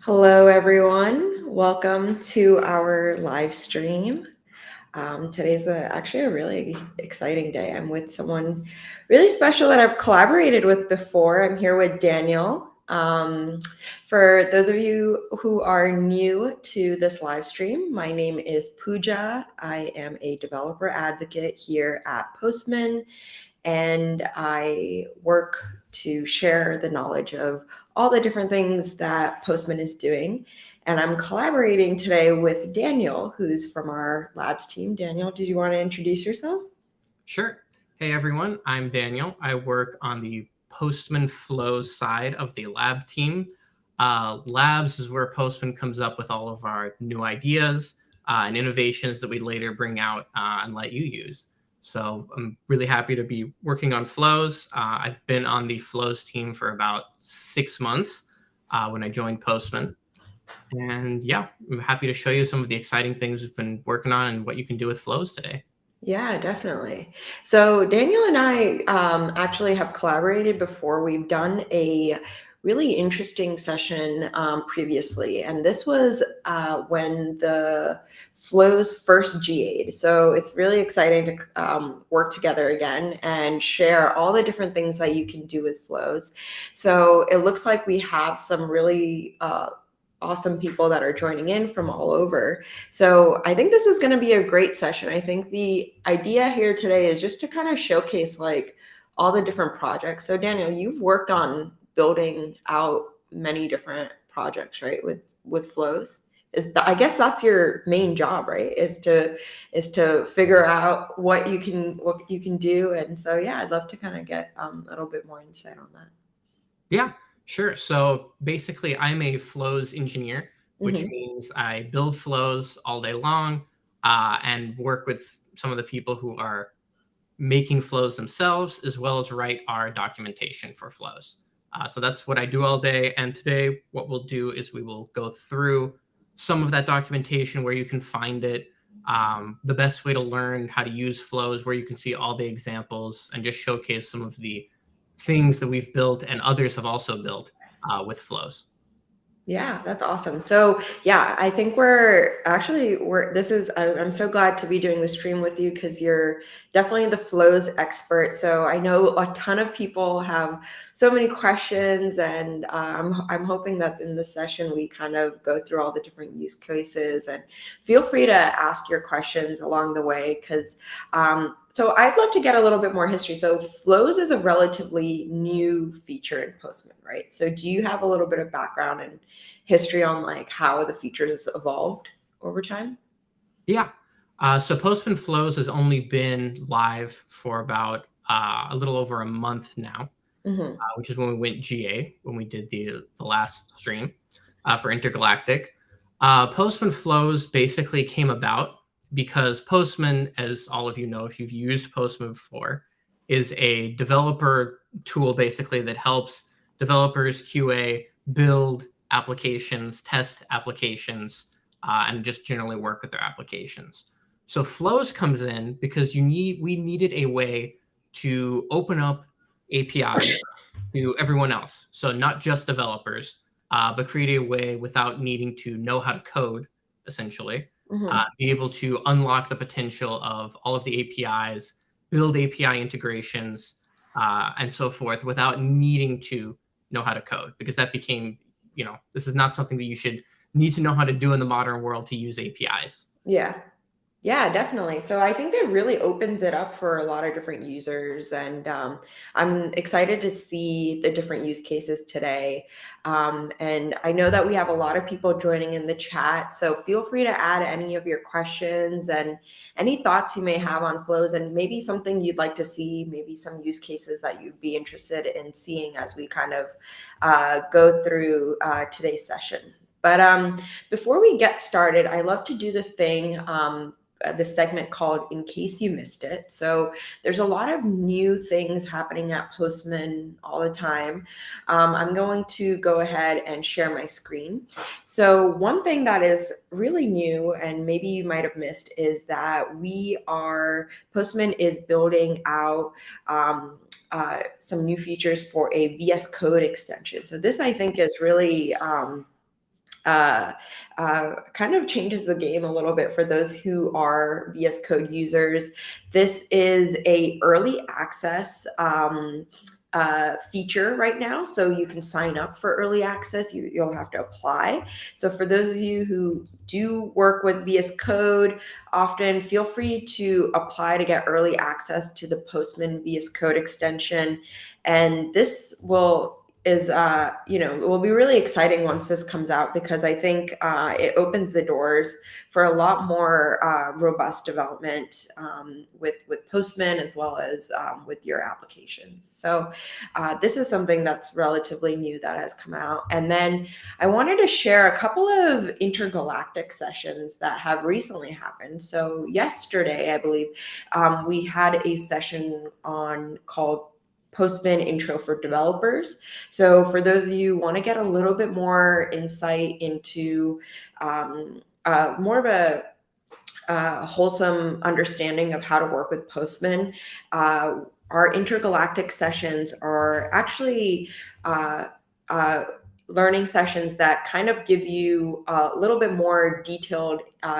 Hello, everyone. Welcome to our live stream. Today's actually a really exciting day. I'm with someone really special that I've collaborated with before. I'm here with Daniel. For those of you who are new to this live stream, my name is Pooja. I am a developer advocate here at Postman, and I work to share the knowledge of all the different things that Postman is doing. And I'm collaborating today with Daniel, who's from our labs team. Daniel, did you want to introduce yourself? Sure. Hey, everyone. I'm Daniel. I work on the Postman Flows side of the lab team. Labs is where Postman comes up with all of our new ideas and innovations that we later bring out and let you use. So I'm really happy to be working on Flows. I've been on the Flows team for about 6 months when I joined Postman. And yeah, I'm happy to show you some of the exciting things we've been working on and what you can do with Flows today. Yeah, definitely. So Daniel and I actually have collaborated before. We've done a really interesting session previously, and this was when the Flows first GA'd. So it's really exciting to work together again and share all the different things that you can do with Flows. So it looks like we have some really awesome people that are joining in from all over. So I think this is going to be a great session. I think the idea here today is just to kind of showcase like all the different projects. So Daniel, you've worked on building out many different projects, right? With Flows. I guess that's your main job, right? Is to figure out what you can do. And so yeah, I'd love to kind of get a little bit more insight on that. Yeah, sure. So basically, I'm a flows engineer, which means I build flows all day long and work with some of the people who are making flows themselves, as well as write our documentation for flows. So that's what I do all day. And today, what we'll do is we will go through some of that documentation, where you can find it, the best way to learn how to use flows, where you can see all the examples, and just showcase some of the things that we've built and others have also built with flows. Yeah, that's awesome. So yeah, I think I'm so glad to be doing the stream with you because you're definitely the flows expert. So I know a ton of people have so many questions, and I'm hoping that in this session we kind of go through all the different use cases, and feel free to ask your questions along the way because so I'd love to get a little bit more history. So Flows is a relatively new feature in Postman, right? So do you have a little bit of background and history on like how the features evolved over time? Yeah. So Postman Flows has only been live for about a little over a month now, which is when we went GA, when we did the last stream for Intergalactic. Postman Flows basically came about because Postman, as all of you know, if you've used Postman before, is a developer tool basically that helps developers QA build applications, test applications, and just generally work with their applications. So Flows comes in because we needed a way to open up APIs to everyone else. So not just developers, but create a way without needing to know how to code, essentially, be able to unlock the potential of all of the APIs, build API integrations, and so forth without needing to know how to code, because that became, this is not something that you should need to know how to do in the modern world to use APIs. Yeah. Yeah, definitely. So I think that really opens it up for a lot of different users. And I'm excited to see the different use cases today. And I know that we have a lot of people joining in the chat. So feel free to add any of your questions and any thoughts you may have on flows, and maybe something you'd like to see, maybe some use cases that you'd be interested in seeing as we kind of go through today's session. But before we get started, I love to do this thing, this segment called In Case You Missed It. So there's a lot of new things happening at Postman all the time. I'm going to go ahead and share my screen. So one thing that is really new, and maybe you might have missed, is that Postman is building out some new features for a VS Code extension. So this, I think, is really kind of changes the game a little bit for those who are VS Code users. This is a early access feature right now. So you can sign up for early access. You'll have to apply. So for those of you who do work with VS Code often, feel free to apply to get early access to the Postman VS Code extension. And this will it will be really exciting once this comes out, because I think it opens the doors for a lot more robust development with Postman, as well as with your applications. So this is something that's relatively new that has come out. And then I wanted to share a couple of intergalactic sessions that have recently happened. So yesterday, I believe, we had a session called Postman Intro for Developers. So for those of you who want to get a little bit more insight into more of a wholesome understanding of how to work with Postman, our intergalactic sessions are actually learning sessions that kind of give you a little bit more detailed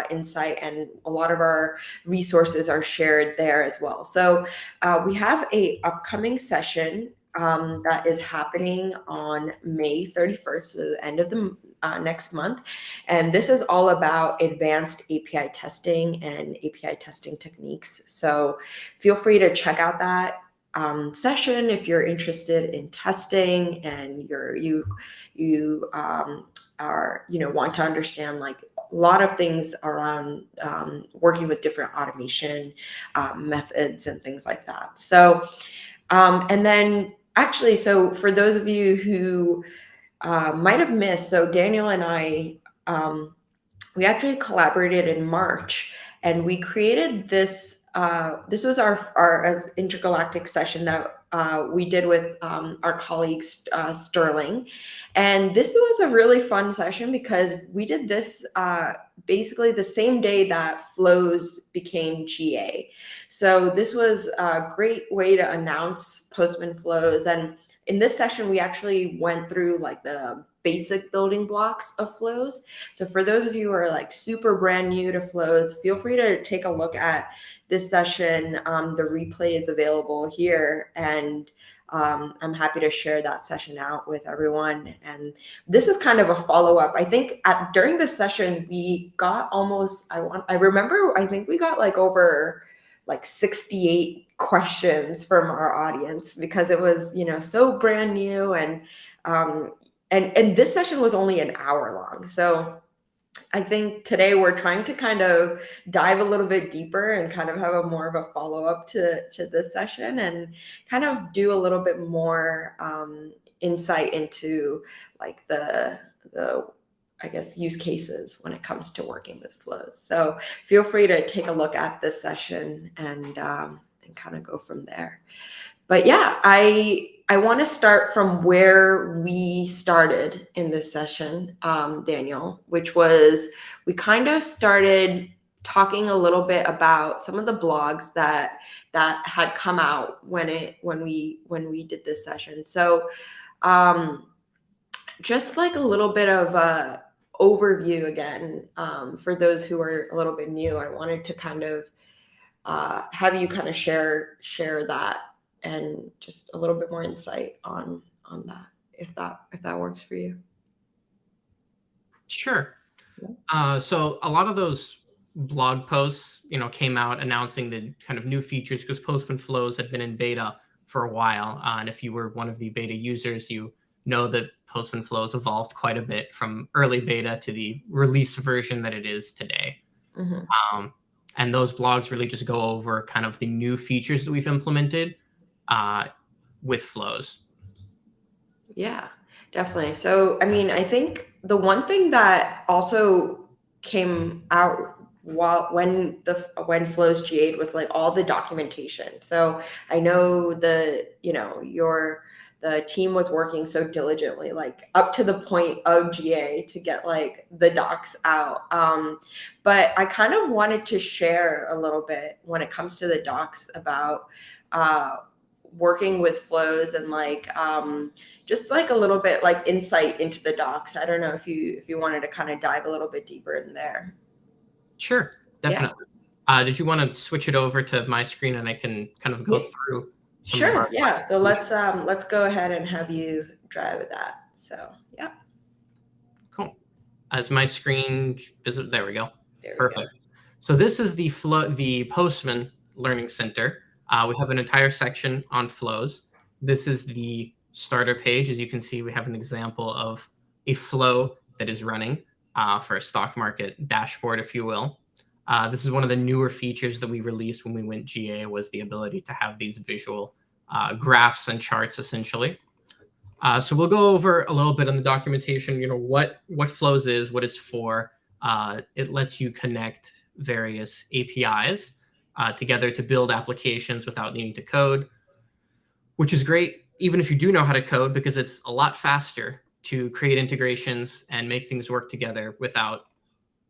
insight, and a lot of our resources are shared there as well. So we have a upcoming session that is happening on May 31st, so the end of the next month. And this is all about advanced API testing and API testing techniques. So feel free to check out that session if you're interested in testing and you want to understand like a lot of things around working with different automation methods and things like that. So and then actually, so for those of you who might have missed, so Daniel and I, we actually collaborated in March, and we created this. This was our intergalactic session that we did with our colleague Sterling, and this was a really fun session because we did this basically the same day that Flows became GA. So this was a great way to announce Postman Flows. And in this session, we actually went through like the basic building blocks of Flows. So for those of you who are like super brand new to Flows, feel free to take a look at this session. The replay is available here, and I'm happy to share that session out with everyone. And this is kind of a follow-up. I think during this session, we got almost, I think we got like over like 68 questions from our audience, because it was, so brand new. And this session was only an hour long. So I think today we're trying to kind of dive a little bit deeper and kind of have a more of a follow-up to this session and kind of do a little bit more insight into like the I guess use cases when it comes to working with flows. So feel free to take a look at this session and kind of go from there. But yeah, I want to start from where we started in this session, Daniel, which was we kind of started talking a little bit about some of the blogs that had come out when we did this session. So just like a little bit of a overview again, for those who are a little bit new, I wanted to kind of have you kind of share that and just a little bit more insight on that, if that works for you. Sure. So a lot of those blog posts, came out announcing the kind of new features because Postman Flows had been in beta for a while. And if you were one of the beta users, you know that Postman Flows evolved quite a bit from early beta to the release version that it is today. And those blogs really just go over kind of the new features that we've implemented with Flows. Yeah, definitely. So, I mean, I think the one thing that also came out when Flows GA'd was like all the documentation. So I know the team was working so diligently, like up to the point of GA to get like the docs out. But I kind of wanted to share a little bit when it comes to the docs about working with flows and like just like a little bit like insight into the docs. I don't know if you wanted to kind of dive a little bit deeper in there. Sure, definitely. Yeah. Did you want to switch it over to my screen and I can kind of go through? Sure. Yeah. So let's go ahead and have you drive that. So yeah. Cool. As my screen visit, there we go. Perfect. So this is the Postman Learning Center. We have an entire section on flows. This is the starter page. As you can see, we have an example of a flow that is running for a stock market dashboard, if you will. This is one of the newer features that we released when we went GA, was the ability to have these visual graphs and charts, essentially. So we'll go over a little bit on the documentation, what Flows is, what it's for. It lets you connect various APIs together to build applications without needing to code, which is great, even if you do know how to code, because it's a lot faster to create integrations and make things work together without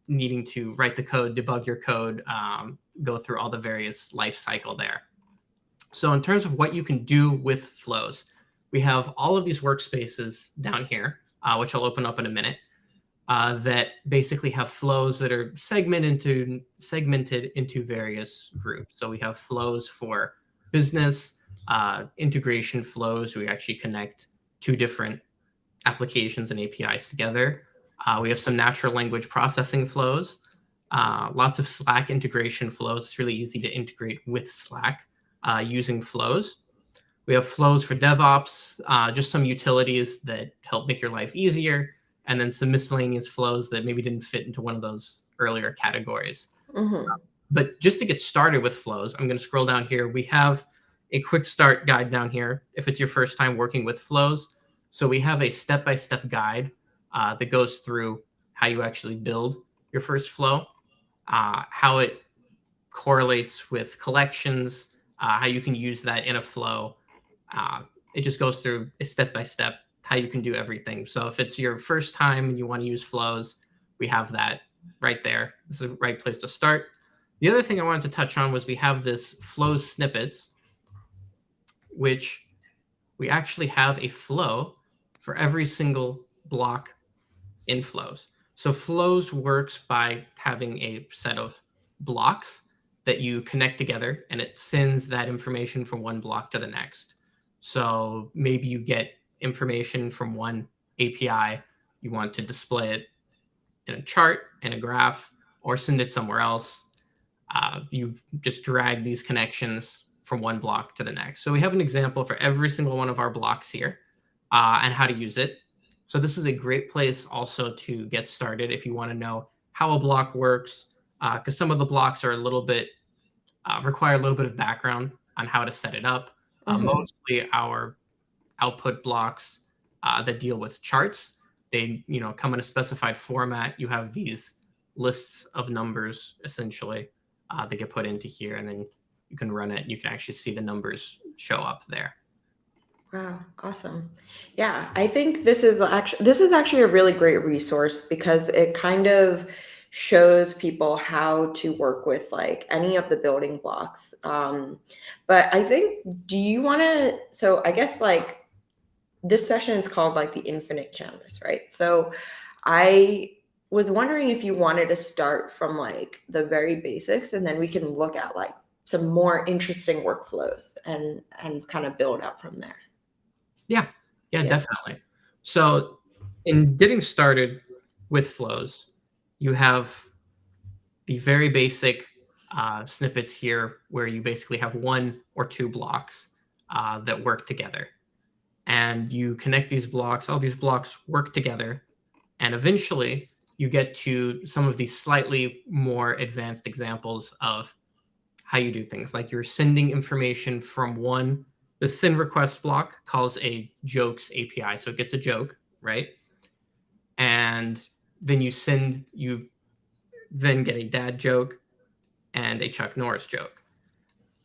needing to write the code, debug your code, go through all the various life cycle there. So in terms of what you can do with Flows, we have all of these workspaces down here, which I'll open up in a minute, that basically have flows that are segmented into various groups. So we have flows for business, integration flows. We actually connect two different applications and APIs together. We have some natural language processing flows, lots of Slack integration flows. It's really easy to integrate with Slack using flows. We have flows for DevOps, just some utilities that help make your life easier, and then some miscellaneous flows that maybe didn't fit into one of those earlier categories. But just to get started with flows, I'm going to scroll down here. We have a quick start guide down here if it's your first time working with flows. So we have a step-by-step guide that goes through how you actually build your first flow, how it correlates with collections, how you can use that in a flow. It just goes through a step-by-step how you can do everything. So if it's your first time and you want to use flows, we have that right there. This is the right place to start. The other thing I wanted to touch on was we have this Flow Snippets, which we actually have a flow for every single block in flows. So flows works by having a set of blocks that you connect together, and it sends that information from one block to the next. So maybe you get information from one API, you want to display it in a chart, in a graph, or send it somewhere else. You just drag these connections from one block to the next. So we have an example for every single one of our blocks here and how to use it. So this is a great place also to get started if you want to know how a block works, because some of the blocks are a little bit require a little bit of background on how to set it up. Mhm. Mostly our output blocks that deal with charts, they come in a specified format. You have these lists of numbers essentially that get put into here, and then you can run it. You can actually see the numbers show up there. Wow, awesome. Yeah, I think this is actually a really great resource because it kind of shows people how to work with like any of the building blocks. But I think, do you want to, so I guess like this session is called like the infinite canvas, right? So I was wondering if you wanted to start from like the very basics and then we can look at like some more interesting workflows and kind of build up from there. Yeah, yeah, Yeah. definitely. So in getting started with flows, you have the very basic snippets here where you basically have one or two blocks that work together. And you connect these blocks, all these blocks work together, and eventually you get to some of these slightly more advanced examples of how you do things. Like you're sending information from the send request block calls a jokes API. So it gets a joke, right? And then you then get a dad joke and a Chuck Norris joke.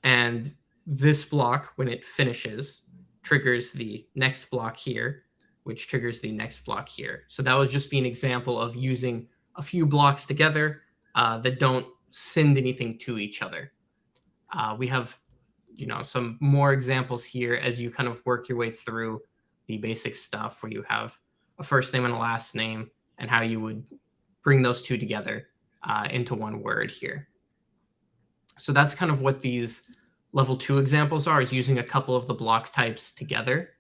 And this block, when it finishes, triggers the next block here, which triggers the next block here. So that would just be an example of using a few blocks together that don't send anything to each other. We have, some more examples here as you kind of work your way through the basic stuff where you have a first name and a last name and how you would bring those two together into one word here. So that's kind of what these level 2 examples are, is using a couple of the block types together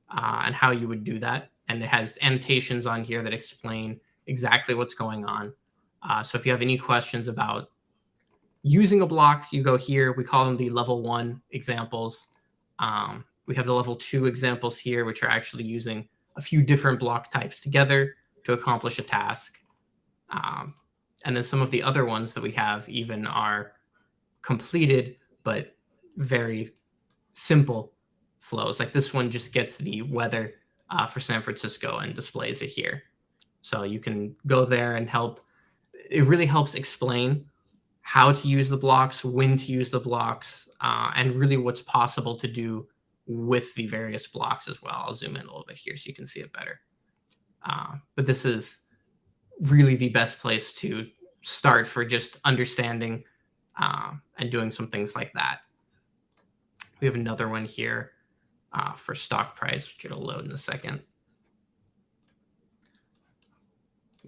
and how you would do that. And it has annotations on here that explain exactly what's going on. So if you have any questions about using a block, you go here. We call them the level 1 examples. We have the level 2 examples here, which are actually using a few different block types together to accomplish a task. And then some of the other ones that we have even are completed but very simple flows. Like this one just gets the weather for San Francisco and displays it here. So you can go there and help. It really helps explain how to use the blocks, when to use the blocks, and really what's possible to do with the various blocks as well. I'll zoom in a little bit here so you can see it better. But this is really the best place to start for just understanding and doing some things like that. We have another one here for stock price, which it'll load in a second.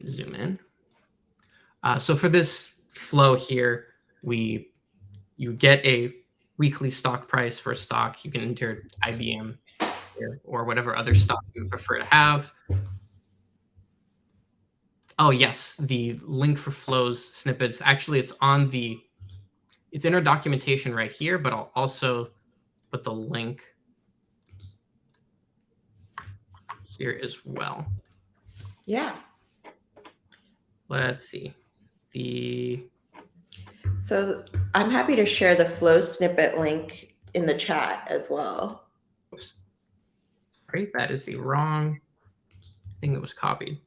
Zoom in. So for this flow here, you get a weekly stock price for a stock. You can enter IBM here or whatever other stock you prefer to have. Oh yes, the link for flows snippets. Actually, it's in our documentation right here, but I'll also put the link here as well. Yeah. Let's see. So I'm happy to share the flow snippet link in the chat as well. Oops. Sorry, that is the wrong thing that was copied.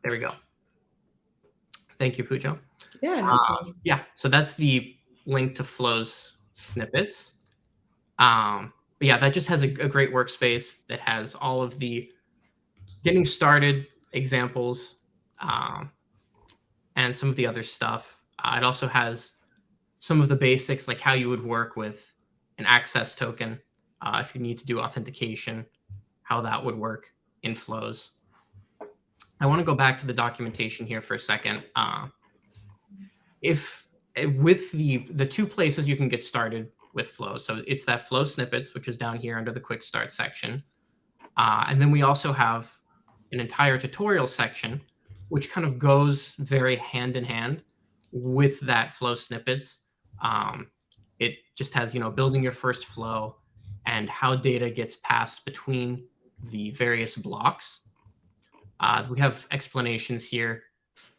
There we go. Thank you, Pooja. Yeah. No problem. Yeah, so that's the link to Flow's snippets. But yeah, that just has a great workspace that has all of the getting started examples and some of the other stuff. It also has some of the basics, like how you would work with an access token if you need to do authentication, how that would work in Flows. I want to go back to the documentation here for a second. With the two places you can get started with Flows, so it's that Flow Snippets, which is down here under the Quick Start section. And then we also have an entire tutorial section, which kind of goes very hand in hand with that Flow Snippets. It just has, building your first flow and and how data gets passed between the various blocks. We have explanations here,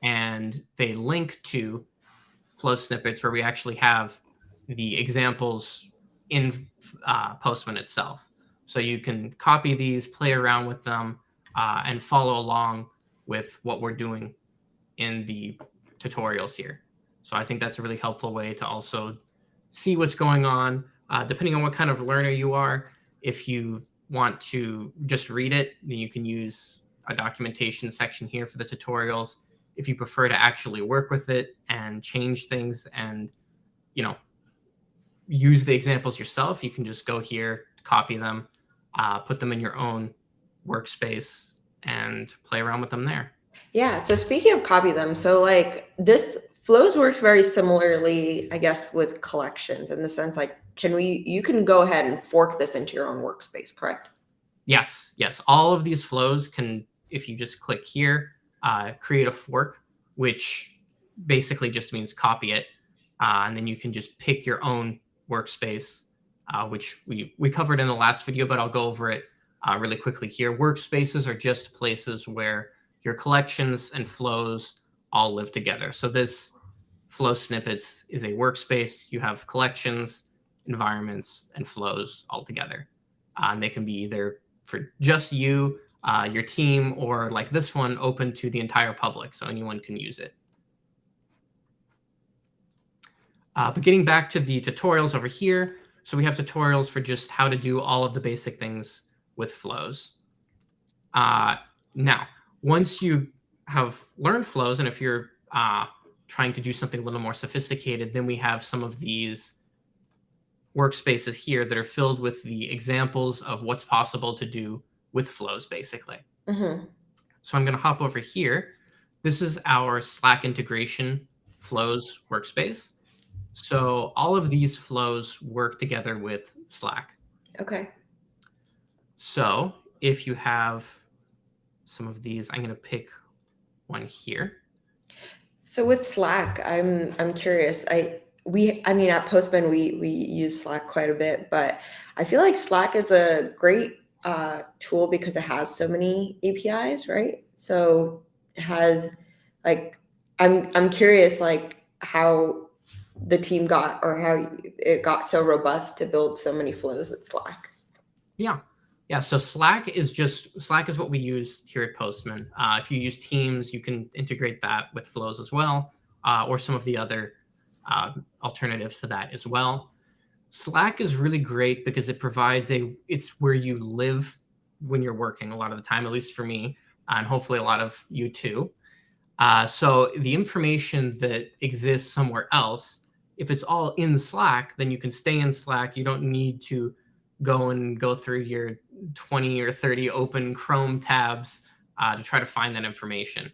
and they link to Flow Snippets where we actually have the examples in Postman itself. So you can copy these, play around with them, and follow along with what we're doing in the tutorials here. So I think that's a really helpful way to also see what's going on. Depending on what kind of learner you are, if you want to just read it, then you can use a documentation section here for the tutorials. If you prefer to actually work with it and change things and, use the examples yourself, you can just go here, copy them, put them in your own workspace and play around with them there. Yeah. So speaking of copy them, so like this Flows works very similarly, I guess, with collections in the sense like, you can go ahead and fork this into your own workspace, correct? Yes. All of these flows can, if you just click here, create a fork, which basically just means copy it. And then you can just pick your own workspace, which we covered in the last video, but I'll go over it really quickly here. Workspaces are just places where your collections and flows all live together. So this Flow Snippets is a workspace. You have collections, environments, and flows all together. And they can be either for just you, your team, or like this one, open to the entire public, so anyone can use it. But getting back to the tutorials over here, so we have tutorials for just how to do all of the basic things with flows. Now, once you have learned flows, and if you're trying to do something a little more sophisticated, then we have some of these workspaces here that are filled with the examples of what's possible to do with flows, basically. Mm-hmm. So I'm going to hop over here. This is our Slack integration flows workspace. So all of these flows work together with Slack. Okay. So if you have some of these, I'm going to pick one here. So with Slack, I'm curious. I mean at Postman we use Slack quite a bit, but I feel like Slack is a great tool because it has so many APIs, right? So it has like I'm curious like how the team got or how it got so robust to build so many flows with Slack. Yeah. So Slack is what we use here at Postman. If you use Teams, you can integrate that with flows as well, or some of the other alternatives to that as well. Slack is really great because it provides it's where you live when you're working a lot of the time, at least for me, and hopefully a lot of you too. So the information that exists somewhere else, if it's all in Slack, then you can stay in Slack. You don't need to go through your 20 or 30 open Chrome tabs to try to find that information.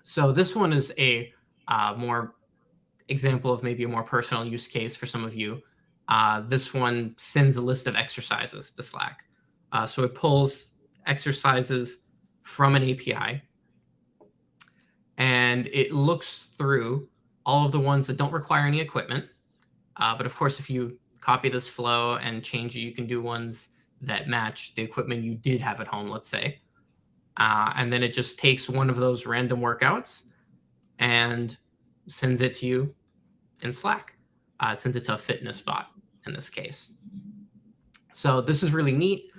So this one is a more example of maybe a more personal use case for some of you. This one sends a list of exercises to Slack. So it pulls exercises from an API, and it looks through all of the ones that don't require any equipment. But of course, if you copy this flow and change it, you can do ones that match the equipment you did have at home, let's say. And then it just takes one of those random workouts and sends it to you in Slack. It sends it to a fitness bot in this case. So this is really neat.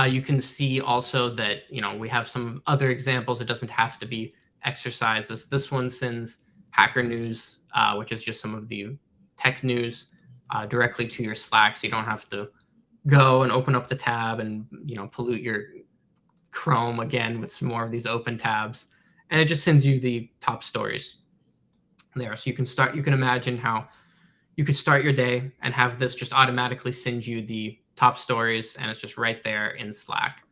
You can see also that, we have some other examples. It doesn't have to be exercises. This one sends Hacker News, which is just some of the tech news directly to your Slack. So you don't have to go and open up the tab and, pollute your Chrome again with some more of these open tabs. And it just sends you the top stories there. So you can imagine how you could start your day and have this just automatically send you the top stories, and it's just right there in Slack.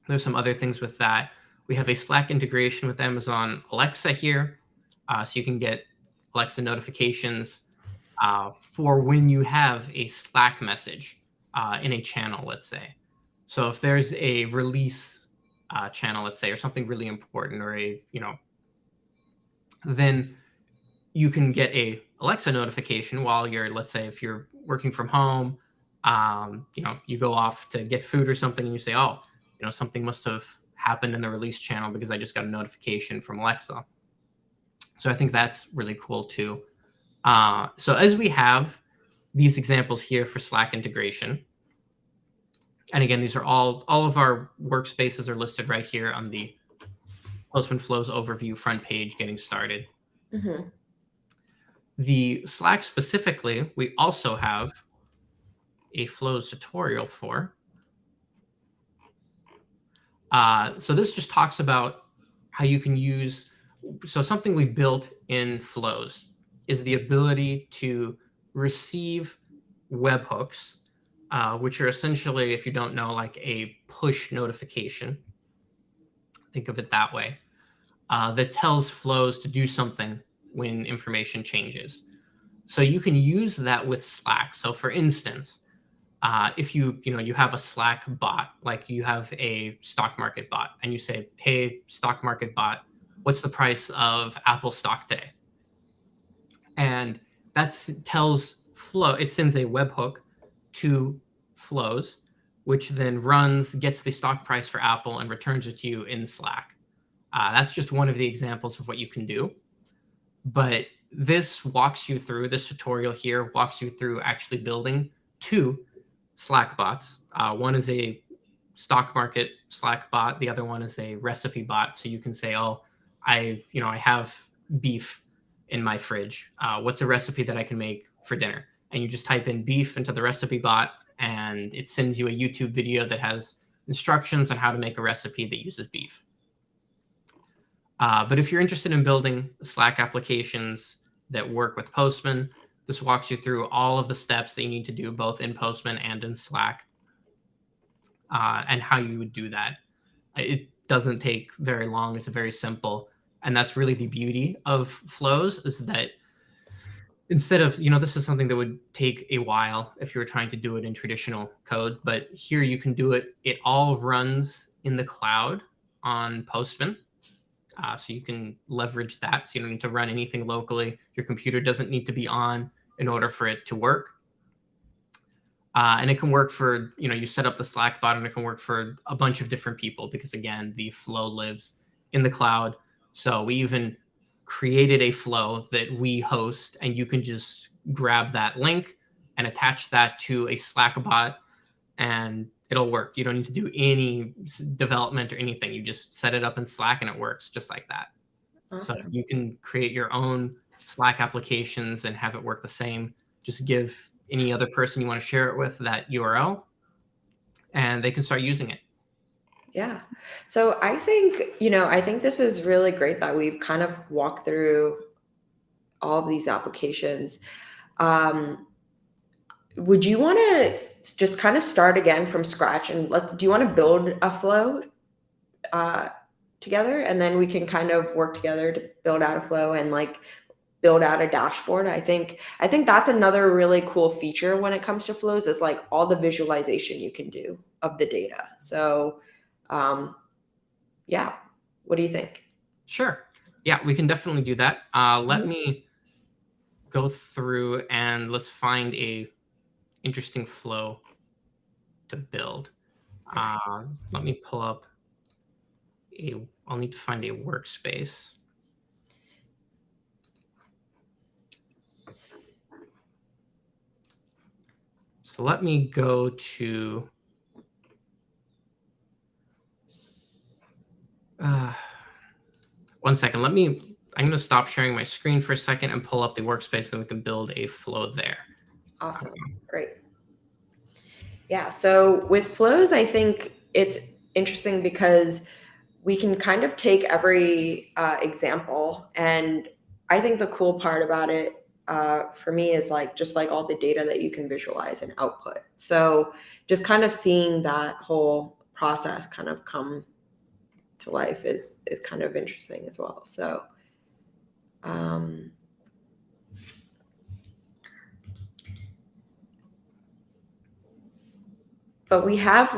There's some other things with that. We have a Slack integration with Amazon Alexa here. So you can get Alexa notifications for when you have a Slack message in a channel, let's say. So if there's a release channel, let's say, or something really important, or then you can get a Alexa notification while let's say if you're working from home, You go off to get food or something and you say, oh, something must have happened in the release channel because I just got a notification from Alexa. So I think that's really cool too. So as we have these examples here for Slack integration, and again, these are all of our workspaces are listed right here on the Postman Flows overview front page getting started. Mm-hmm. The Slack specifically, we also have a Flows tutorial for. So this just talks about how you can use, so something we built in Flows is the ability to receive webhooks, which are essentially, if you don't know, like a push notification. Think of it that way. That tells Flows to do something when information changes. So you can use that with Slack. So for instance, if you have a Slack bot, like you have a stock market bot, and you say, hey, stock market bot, what's the price of Apple stock today? And that tells Flow, it sends a webhook to Flows, which then gets the stock price for Apple and returns it to you in Slack. That's just one of the examples of what you can do. But this tutorial here walks you through actually building two Slack bots. One is a stock market Slack bot. The other one is a recipe bot. So you can say, oh, I have beef in my fridge. What's a recipe that I can make for dinner? And you just type in beef into the recipe bot, and it sends you a YouTube video that has instructions on how to make a recipe that uses beef. But if you're interested in building Slack applications that work with Postman, this walks you through all of the steps that you need to do both in Postman and in Slack, and how you would do that. It doesn't take very long. It's very simple. And that's really the beauty of Flows, is that instead of, this is something that would take a while if you were trying to do it in traditional code, but here you can do it. It all runs in the cloud on Postman. So you can leverage that. So you don't need to run anything locally. Your computer doesn't need to be on in order for it to work. And it can work for, you set up the Slack bot, and it can work for a bunch of different people because, again, the flow lives in the cloud. So we even created a flow that we host, and you can just grab that link and attach that to a Slack bot, and it'll work. You don't need to do any development or anything. You just set it up in Slack and it works just like that. Awesome. So you can create your own Slack applications and have it work the same. Just give any other person you want to share it with that URL, and they can start using it. Yeah. So I think this is really great that we've kind of walked through all of these applications. Would you want to just kind of start again from scratch, and do you want to build a flow together, and then we can kind of work together to build out a flow and build out a dashboard? I think that's another really cool feature when it comes to flows, is all the visualization you can do of the data. So yeah, what do you think? Sure. Yeah, we can definitely do that. Let me go through and let's find a interesting flow to build. Let me pull up I'll need to find a workspace. So let me go to one second. I'm going to stop sharing my screen for a second and pull up the workspace, and we can build a flow there. Awesome. Great. Yeah. So with flows, I think it's interesting because we can kind of take every example, and I think the cool part about it for me is just all the data that you can visualize and output. So just kind of seeing that whole process kind of come to life is kind of interesting as well. So but we have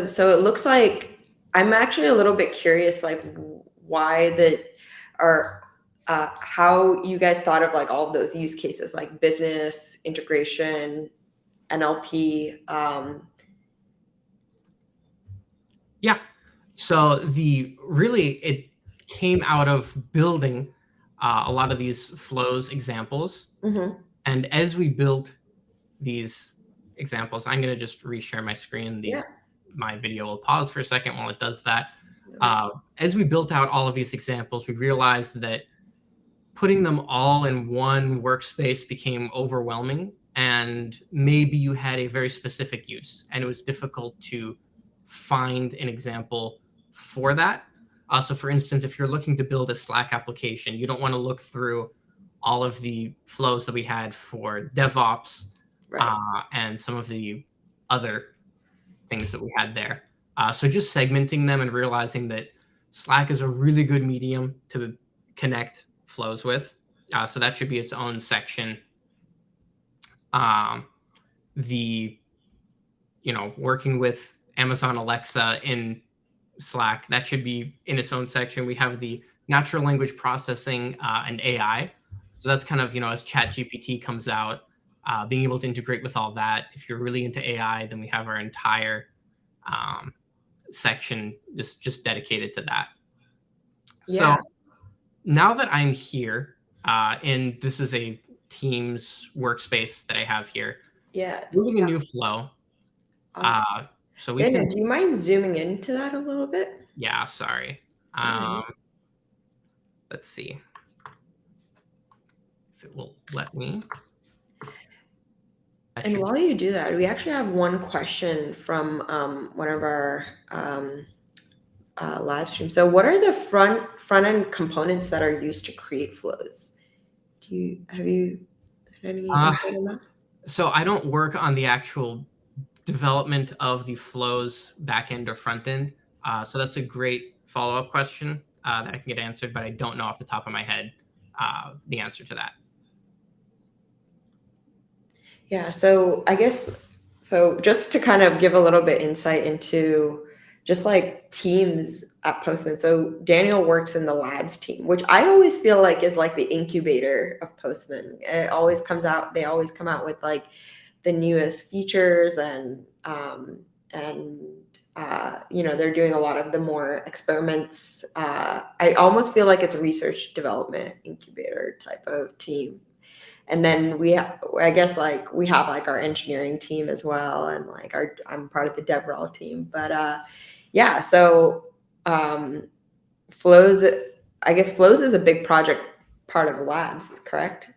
so it looks like I'm actually a little bit curious, why how you guys thought of all of those use cases, like business integration, NLP. Yeah. So it came out of building a lot of these flows examples. Mm-hmm. And as we built these examples, I'm going to just reshare my screen. Yeah. My video will pause for a second while it does that. Okay. As we built out all of these examples, we realized that putting them all in one workspace became overwhelming, and maybe you had a very specific use, and it was difficult to find an example for that. So for instance, if you're looking to build a Slack application, you don't want to look through all of the flows that we had for DevOps Right. and some of the other things that we had there. So just segmenting them and realizing that Slack is a really good medium to connect flows with. So that should be its own section. Working with Amazon Alexa in Slack, that should be in its own section. We have the natural language processing and AI. So that's kind of, as ChatGPT comes out, being able to integrate with all that. If you're really into AI, then we have our entire section just dedicated to that. Yeah. So now that I'm here, and this is a Teams workspace that I have here, Yeah. building a new flow. So we Daniel, can. do you mind zooming into that a little bit? Yeah, sorry. Let's see if it will let me. And while you do that, we actually have one question from one of our live streams. So, what are the front end components that are used to create flows? Have you had any insight on that? So I don't work on the actual development of the flows backend or front end. So that's a great follow-up question that I can get answered, but I don't know off the top of my head the answer to that. Yeah, so I guess, just to kind of give a little bit insight into just like teams at Postman. So Daniel works in the labs team, which I always feel like is like the incubator of Postman. It always comes out, they always come out with like the newest features and they're doing a lot of the more experiments. I almost feel like it's a research development incubator type of team. And then we have like our engineering team as well, and like I'm part of the DevRel team. But Flows, I guess Flows is a big project part of labs, correct?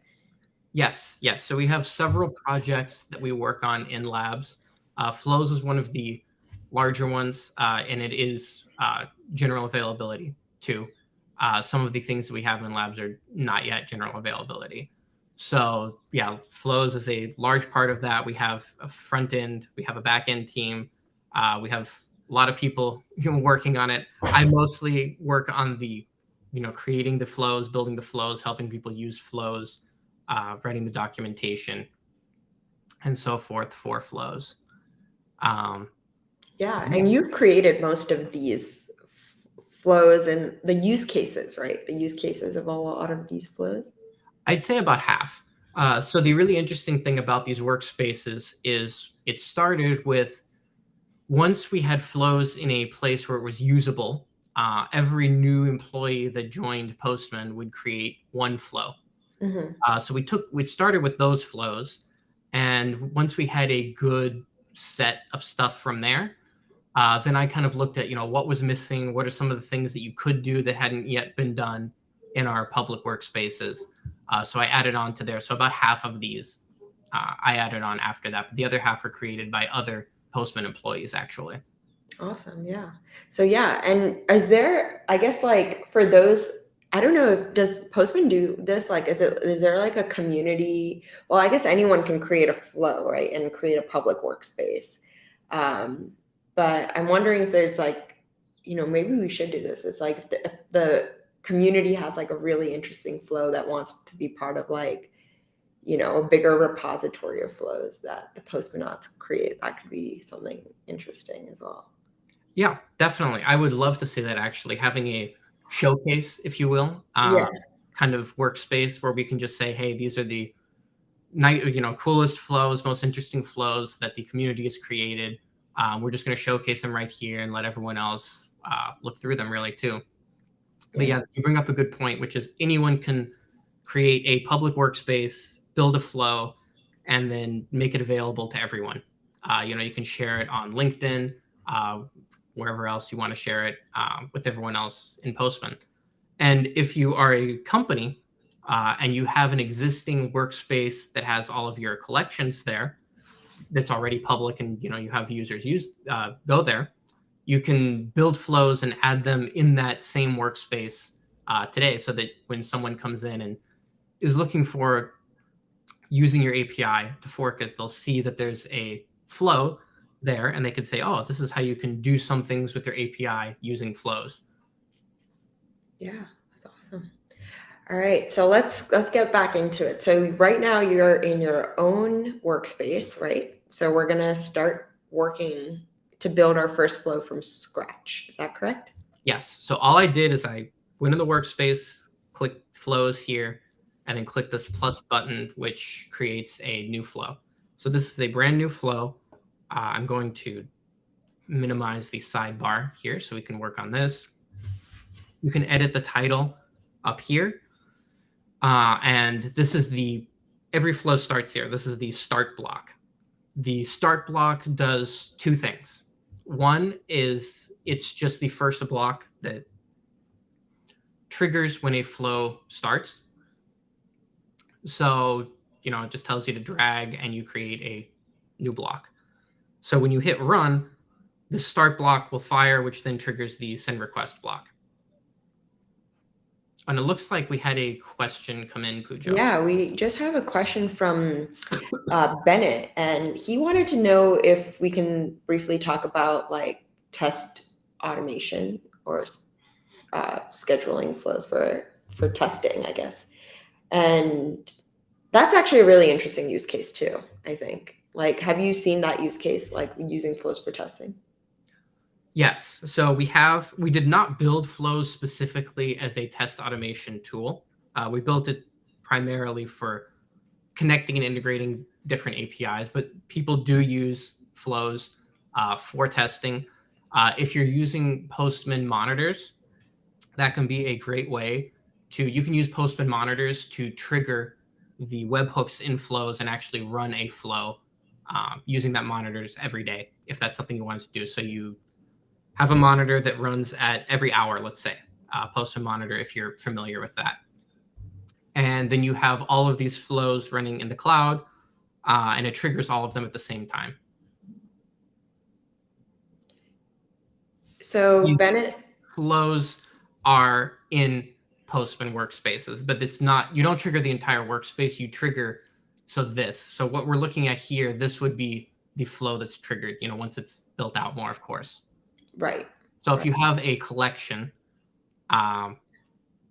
Yes. So we have several projects that we work on in labs. Flows is one of the larger ones, and it is general availability too. Some of the things that we have in labs are not yet general availability. So yeah, Flows is a large part of that. We have a front end, we have a back end team. We have a lot of people working on it. I mostly work on the, creating the flows, building the flows, helping people use flows, writing the documentation, and so forth for flows. And you've created most of these flows and the use cases, right? The use cases of a lot of these flows. I'd say about half. So the really interesting thing about these workspaces is it started with, once we had flows in a place where it was usable, every new employee that joined Postman would create one flow. Mm-hmm. So we started with those flows, and once we had a good set of stuff from there, then I kind of looked at, what was missing, what are some of the things that you could do that hadn't yet been done in our public workspaces. So I added on to there. So about half of these I added on after that. But the other half were created by other Postman employees, actually. Awesome. Yeah. So yeah. And is there, I guess, like for those, I don't know if, does Postman do this? Like, is there like a community? Well, I guess anyone can create a flow, right? And create a public workspace. But I'm wondering if there's like, maybe we should do this. It's like if the community has like a really interesting flow that wants to be part of like, a bigger repository of flows that the Postmanauts create, that could be something interesting as well. Yeah, definitely. I would love to see that, actually, having a showcase, if you will, kind of workspace where we can just say, hey, these are the coolest flows, most interesting flows that the community has created. We're just going to showcase them right here and let everyone else look through them really too. But yeah, you bring up a good point, which is anyone can create a public workspace, build a flow, and then make it available to everyone. You can share it on LinkedIn, wherever else you want to share it with everyone else in Postman. And if you are a company and you have an existing workspace that has all of your collections there, that's already public, and you have users go there, you can build flows and add them in that same workspace today, so that when someone comes in and is looking for using your API to fork it, they'll see that there's a flow there, and they could say, oh, this is how you can do some things with your API using flows. Yeah, that's awesome. All right, so let's get back into it. So right now you're in your own workspace, right? So we're gonna start working to build our first flow from scratch. Is that correct? Yes. So all I did is I went in the workspace, clicked flows here, and then click this plus button, which creates a new flow. So this is a brand new flow. I'm going to minimize the sidebar here so we can work on this. You can edit the title up here. And this is every flow starts here. This is the start block. The start block does two things. One is it's just the first block that triggers when a flow starts. So, it just tells you to drag and you create a new block. So when you hit run, the start block will fire, which then triggers the send request block. And it looks like we had a question come in, Pooja. Yeah, we just have a question from Bennett, and he wanted to know if we can briefly talk about like test automation or scheduling flows for testing, I guess. And that's actually a really interesting use case too, I think. Like, have you seen that use case, like using flows for testing? Yes. So we did not build flows specifically as a test automation tool. We built it primarily for connecting and integrating different APIs, but people do use flows for testing. If you're using Postman monitors, that can be a great way you can use Postman monitors to trigger the webhooks in flows and actually run a flow using that monitors every day, if that's something you want to do. So you have a monitor that runs at every hour, let's say, Postman monitor, if you're familiar with that. And then you have all of these flows running in the cloud, and it triggers all of them at the same time. So These Bennett, flows are in Postman workspaces, but you don't trigger the entire workspace, you trigger so what we're looking at here, this would be the flow that's triggered, once it's built out more, of course. right. So if you have a collection, then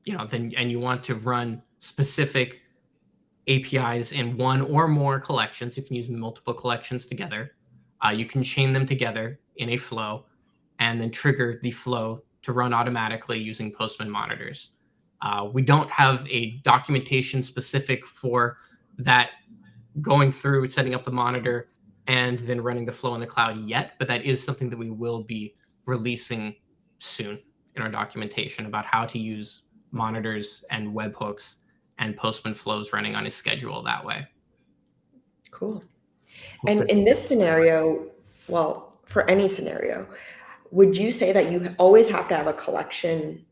and you want to run specific APIs in one or more collections, you can use multiple collections together. You can chain them together in a flow and then trigger the flow to run automatically using Postman monitors. We don't have a documentation specific for that, going through setting up the monitor and then running the flow in the cloud yet, but that is something that we will be releasing soon in our documentation about how to use monitors and webhooks and Postman flows running on a schedule that way. Cool. And in this scenario, well, for any scenario, would you say that you always have to have a collection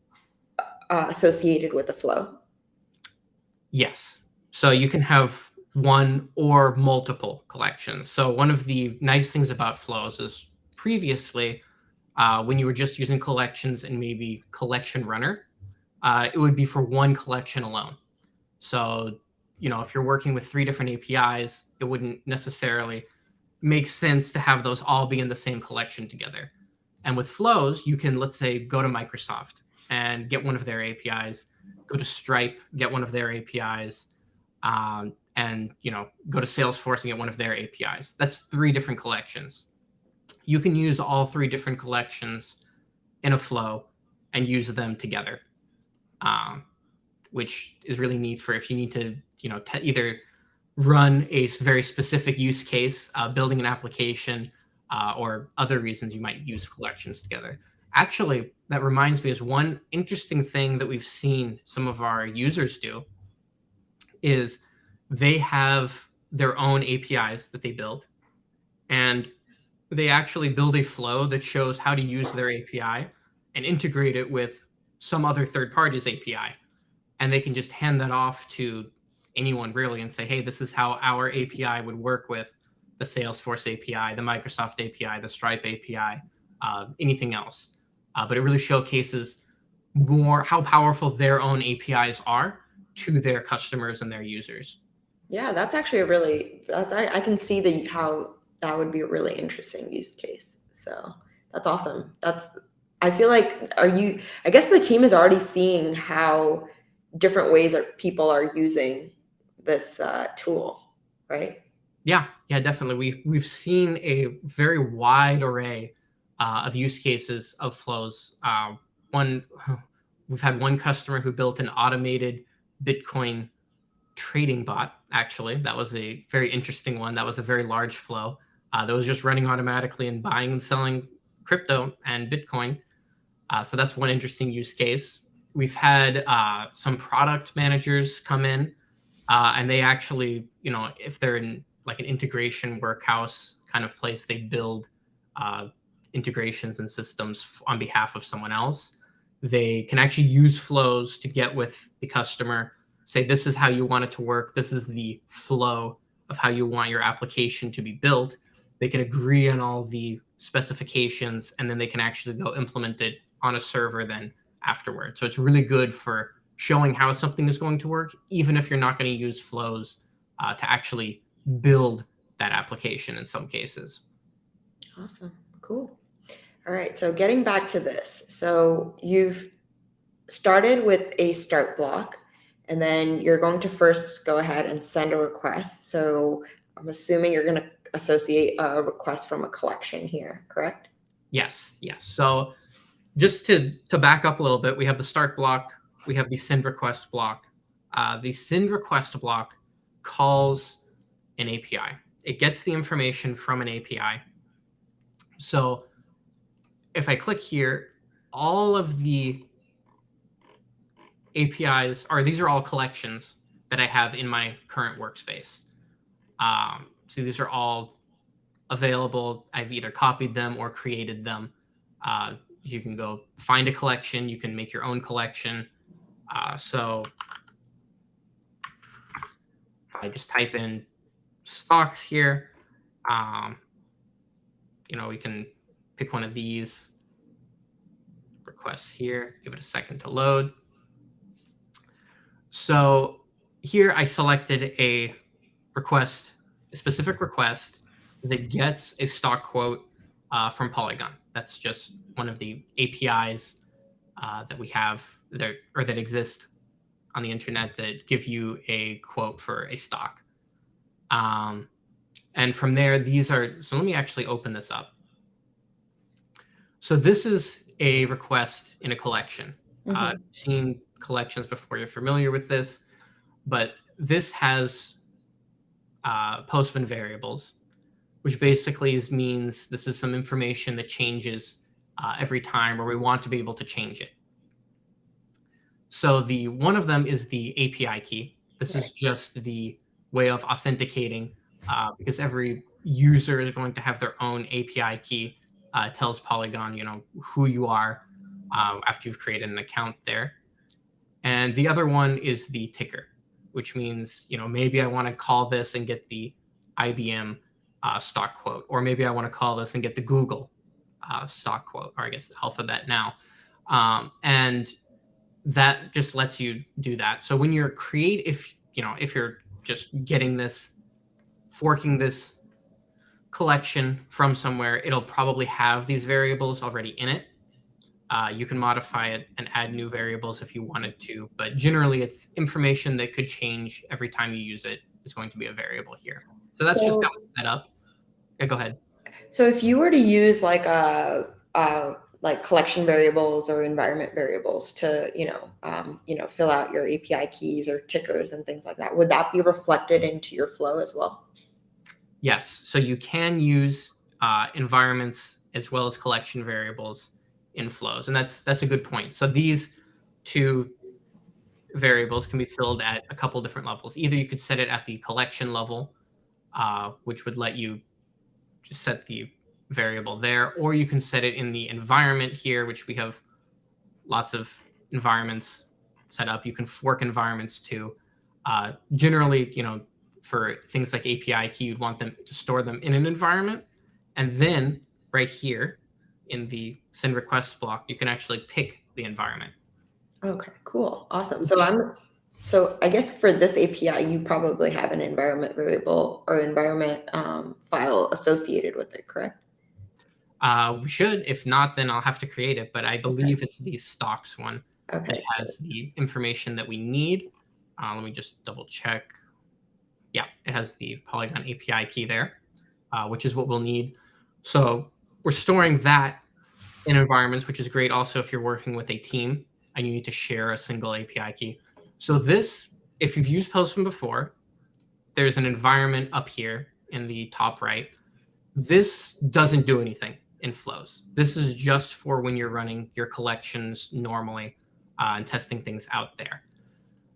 associated with the flow? Yes. So you can have one or multiple collections. So one of the nice things about flows is previously, when you were just using collections and maybe collection runner, it would be for one collection alone. So, if you're working with 3 different APIs, it wouldn't necessarily make sense to have those all be in the same collection together. And with flows, you can, let's say, go to Microsoft and get one of their APIs, go to Stripe, get one of their APIs, and go to Salesforce and get one of their APIs. That's 3 different collections. You can use all 3 different collections in a flow and use them together, which is really neat for if you need to either run a very specific use case, building an application, or other reasons you might use collections together. Actually, that reminds me is one interesting thing that we've seen some of our users do is they have their own APIs that they build, and they actually build a flow that shows how to use their API and integrate it with some other third party's API. And they can just hand that off to anyone really and say, hey, this is how our API would work with the Salesforce API, the Microsoft API, the Stripe API, anything else. But it really showcases more how powerful their own APIs are to their customers and their users. Yeah, that's actually I can see how that would be a really interesting use case. So that's awesome. I feel like, I guess the team is already seeing how different ways people are using this tool, right? Yeah, definitely. We've seen a very wide array of use cases of flows. We've had one customer who built an automated Bitcoin trading bot. Actually, that was a very interesting one. That was a very large flow that was just running automatically and buying and selling crypto and Bitcoin. So that's one interesting use case. We've had some product managers come in, and they actually, if they're in like an integration workhouse kind of place, they build integrations and systems on behalf of someone else. They can actually use flows to get with the customer, say, this is how you want it to work. This is the flow of how you want your application to be built. They can agree on all the specifications, and then they can actually go implement it on a server then afterward. So it's really good for showing how something is going to work, even if you're not going to use flows to actually build that application in some cases. Awesome. Cool. All right. So getting back to this. So you've started with a start block, and then you're going to first go ahead and send a request. So I'm assuming you're going to associate a request from a collection here, correct? Yes. So just to back up a little bit, we have the start block, we have the send request block. The send request block calls an API. It gets the information from an API. So if I click here, all of the APIs these are all collections that I have in my current workspace. So these are all available. I've either copied them or created them. You can go find a collection. You can make your own collection. So I just type in stocks here. We can pick one of these requests here. Give it a second to load. So here I selected a specific request that gets a stock quote from Polygon. That's just one of the APIs that we have that exist on the internet that give you a quote for a stock. And from there, so let me actually open this up. So this is a request in a collection. Mm-hmm. Seen collections before, you're familiar with this, but this has Postman variables, which basically means this is some information that changes every time, or we want to be able to change it. So one of them is the API key. This is just the way of authenticating, because every user is going to have their own API key. It tells Polygon, who you are after you've created an account there. And the other one is the ticker, which means, maybe I want to call this and get the IBM stock quote, or maybe I want to call this and get the Google stock quote, or I guess Alphabet now. And that just lets you do that. So when you're if you're just forking this collection from somewhere, it'll probably have these variables already in it. You can modify it and add new variables if you wanted to, but generally it's information that could change every time you use it is going to be a variable here. So that's just how it's set up. Yeah, go ahead. So if you were to use like like collection variables or environment variables to, fill out your API keys or tickers and things like that. Would that be reflected into your flow as well? Yes. So you can use environments as well as collection variables in flows, and that's a good point. So these two variables can be filled at a couple different levels. Either you could set it at the collection level, which would let you just set the variable there, or you can set it in the environment here, which we have lots of environments set up. You can fork environments too. Generally, for things like API key, you'd want them to store them in an environment. And then right here in the send request block, you can actually pick the environment. Okay, cool. Awesome. So I guess for this API, you probably have an environment variable or environment file associated with it, correct? We should. If not, then I'll have to create it. But I believe it's the stocks one that Okay. has the information that we need. Let me just double check. Yeah, it has the Polygon API key there, which is what we'll need. So we're storing that in environments, which is great also if you're working with a team and you need to share a single API key. So this, if you've used Postman before, there's an environment up here in the top right. This doesn't do anything in flows. This is just for when you're running your collections normally and testing things out there.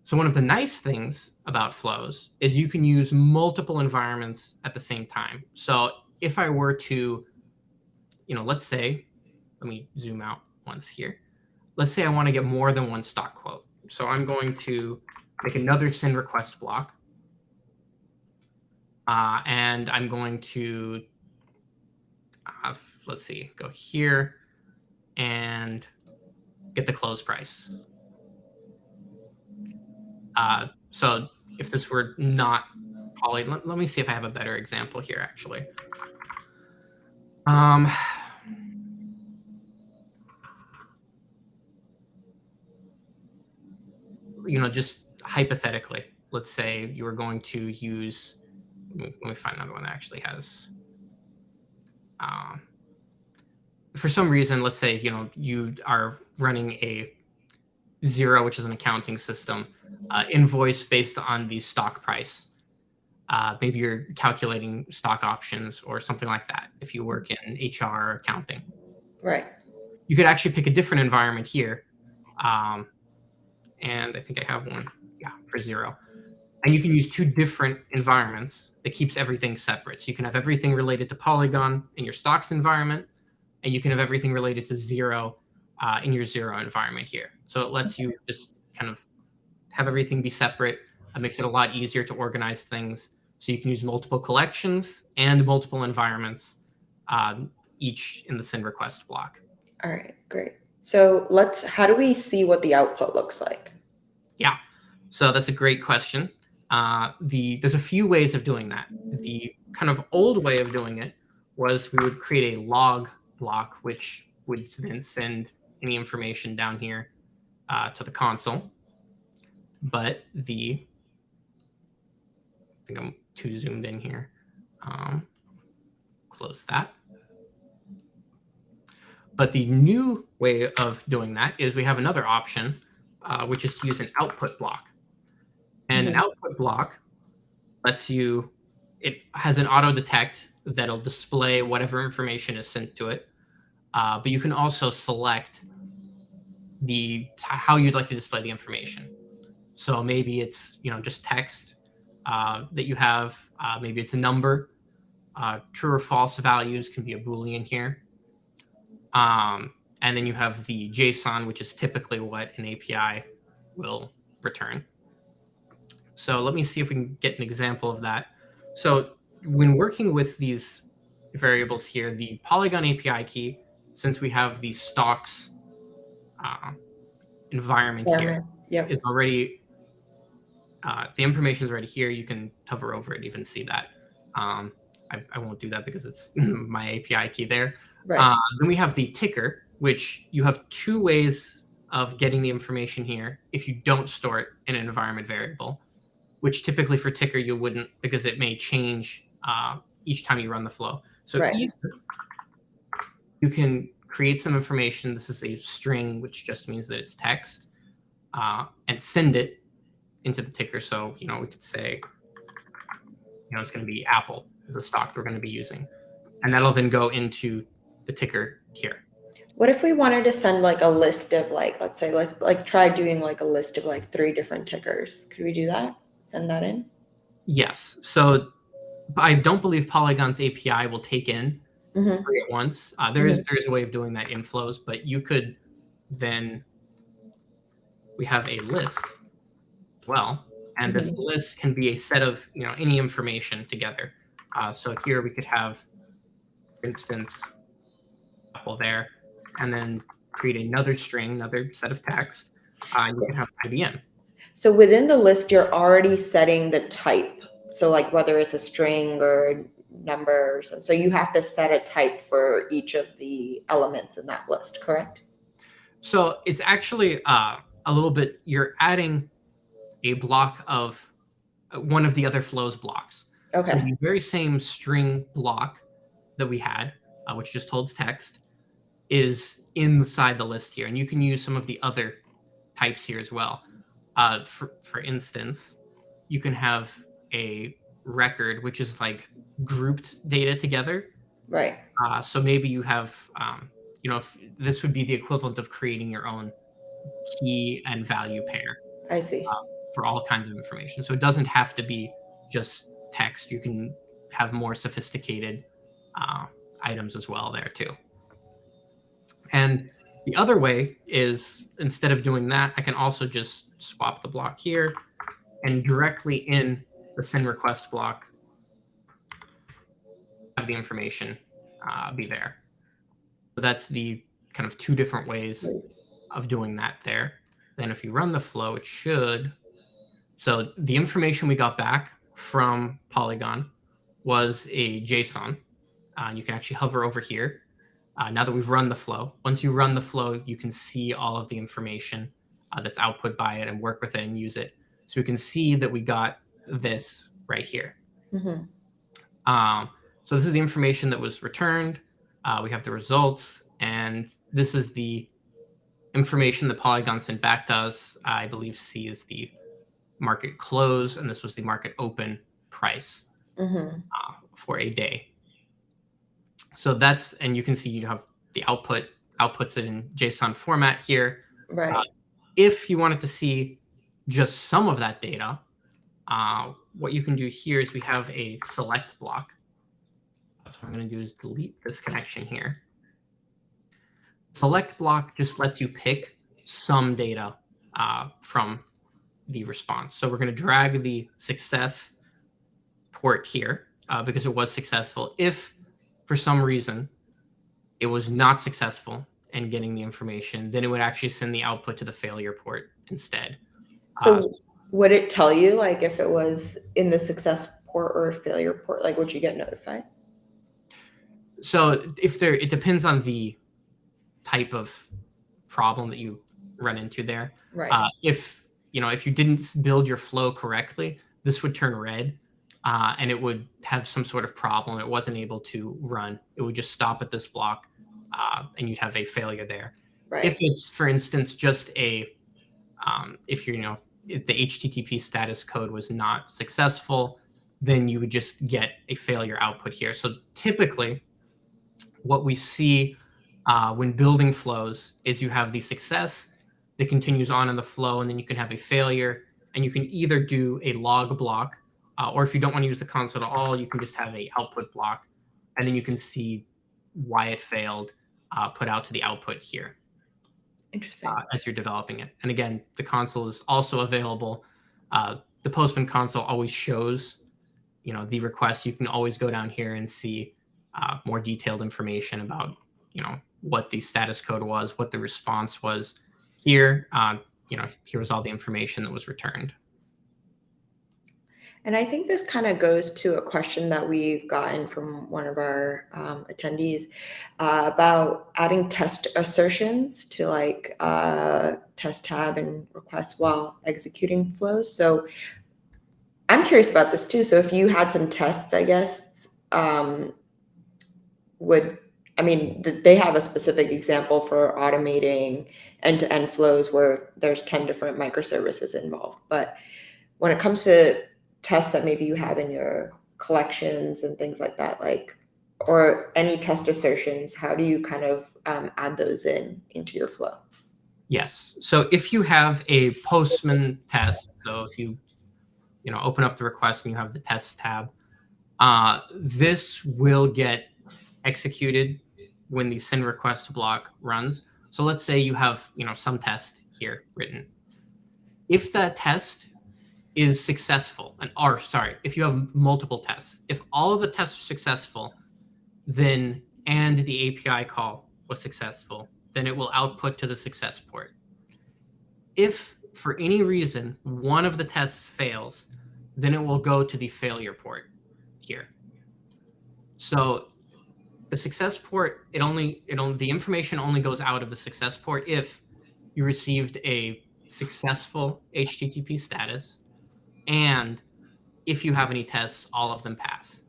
So one of the nice things about flows is you can use multiple environments at the same time. So if I were to, let's say, let me zoom out once here. Let's say I want to get more than one stock quote. So I'm going to make another send request block. And I'm going to, let's see, go here and get the close price. So if this were not poly, let me see if I have a better example here, actually. Just hypothetically, let's say you were going to use, let me find another one that actually has, for some reason, let's say, you are running a Zero, which is an accounting system, invoice based on the stock price. Maybe you're calculating stock options or something like that if you work in HR or accounting. Right. You could actually pick a different environment here. And I think I have one, for Zero. And you can use two different environments that keeps everything separate. So you can have everything related to Polygon in your stocks environment, and you can have everything related to Zero in your Zero environment here. So it lets you just kind of have everything be separate. It makes it a lot easier to organize things. So you can use multiple collections and multiple environments, each in the send request block. All right, great. So how do we see what the output looks like? Yeah, so that's a great question. There's a few ways of doing that. The kind of old way of doing it was we would create a log block, which would then send any information down here to the console. But I think I'm too zoomed in here. Close that. But the new way of doing that is we have another option, which is to use an output block. And an output block lets you, it has an auto detect that'll display whatever information is sent to it. But you can also select how you'd like to display the information. So maybe it's just text that you have. Maybe it's a number. True or false values can be a Boolean here. And then you have the JSON, which is typically what an API will return. So let me see if we can get an example of that. So when working with these variables here, the Polygon API key, since we have the stocks environment here, is already, the information is already here. You can hover over it, even see that. I won't do that because it's my API key there. Right. Then we have the ticker, which you have two ways of getting the information here if you don't store it in an environment variable, which typically for ticker you wouldn't, because it may change each time you run the flow. So either you can create some information. This is a string, which just means that it's text, and send it into the ticker. So, we could say, it's going to be Apple, the stock we're going to be using. And that'll then go into the ticker here. What if we wanted to send like a list of let's say, let's try doing like a list of like 3 different tickers. Could we do that? Send that in? Yes. So I don't believe Polygon's API will take in 3 at once. There's a way of doing that in Flows, but you could then, we have a list as well. And this list can be a set of, any information together. So here we could have, for instance, Apple there, and then create another string, another set of text. And you can have IBM. So within the list, you're already setting the type. So like whether it's a string or numbers. And so you have to set a type for each of the elements in that list, correct? So it's actually a little bit, you're adding a block of one of the other Flows blocks. Okay. So the very same string block that we had, which just holds text, is inside the list here. And you can use some of the other types here as well. For instance, you can have a record, which is like grouped data together. Right. So maybe you have, if this would be the equivalent of creating your own key and value pair. I see. For all kinds of information. So it doesn't have to be just text. You can have more sophisticated items as well there too. And the other way is, instead of doing that, I can also just swap the block here and directly in the send request block have the information be there. So that's the kind of 2 different ways of doing that there. Then if you run the flow, it should. So the information we got back from Polygon was a JSON. You can actually hover over here. Now that we've run the flow, once you run the flow, you can see all of the information that's output by it and work with it and use it. So we can see that we got this right here. So this is the information that was returned. We have the results, and this is the information that Polygon sent back to us. I believe C is the market close, and this was the market open price for a day. So that's, and you can see you have the outputs it in JSON format here. Right. If you wanted to see just some of that data, what you can do here is we have a select block. So what I'm going to do is delete this connection here. Select block just lets you pick some data from the response. So we're going to drag the success port here because it was successful. If for some reason it was not successful in getting the information, then it would actually send the output to the failure port instead. So would it tell you like if it was in the success port or failure port? Like would you get notified? So it depends on the type of problem that you run into there. Right. If you didn't build your flow correctly, this would turn red, and it would have some sort of problem. It wasn't able to run. It would just stop at this block, and you'd have a failure there. Right. If it's, for instance, just if the HTTP status code was not successful, then you would just get a failure output here. So typically, what we see when building flows is you have the success that continues on in the flow, and then you can have a failure, and you can either do a log block, or if you don't want to use the console at all, you can just have a output block, and then you can see why it failed put out to the output here. Interesting. As you're developing it. And again, the console is also available. The Postman console always shows, the request. You can always go down here and see more detailed information about, what the status code was, what the response was. Here, here was all the information that was returned. And I think this kind of goes to a question that we've gotten from one of our attendees about adding test assertions to like test tab and request while executing flows. So I'm curious about this too. So if you had some tests, I guess, I mean, they have a specific example for automating end-to-end flows where there's 10 different microservices involved. But when it comes to tests that maybe you have in your collections and things like that, like, or any test assertions, how do you kind of add those into your flow? Yes. So if you have a Postman test, so if you open up the request and you have the test tab, this will get executed when the send request block runs. So let's say you have some test here written. If that test is successful, if you have multiple tests, if all of the tests are successful, then and the API call was successful, then it will output to the success port. If for any reason one of the tests fails, then it will go to the failure port here. So the success port, the information only goes out of the success port if you received a successful HTTP status, and if you have any tests, all of them pass.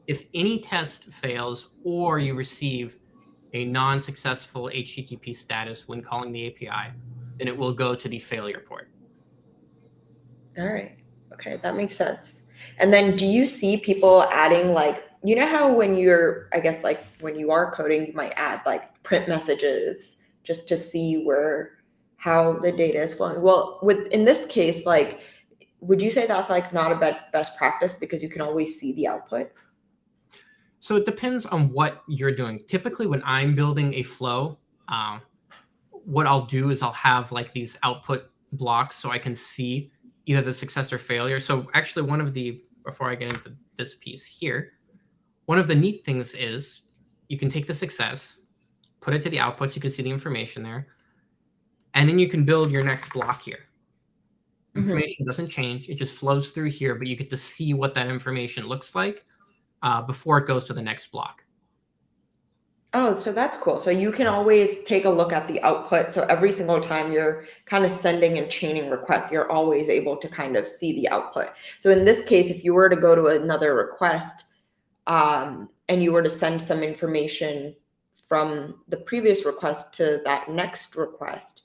If any test fails or you receive a non-successful HTTP status when calling the API, then it will go to the failure port. All right. Okay, that makes sense. And then do you see people adding, like, how when you're, I guess, like when you are coding, you might add like print messages just to see how the data is flowing. Well, in this case, like, would you say that's like not a best practice because you can always see the output? So it depends on what you're doing. Typically, when I'm building a flow, what I'll do is I'll have like these output blocks so I can see either the success or failure. So actually, before I get into this piece here, one of the neat things is you can take the success, put it to the outputs, you can see the information there, and then you can build your next block here. Information doesn't change, it just flows through here, but you get to see what that information looks like before it goes to the next block. Oh, so that's cool. So you can always take a look at the output. So every single time you're kind of sending and chaining requests, you're always able to kind of see the output. So in this case, if you were to go to another request and you were to send some information from the previous request to that next request,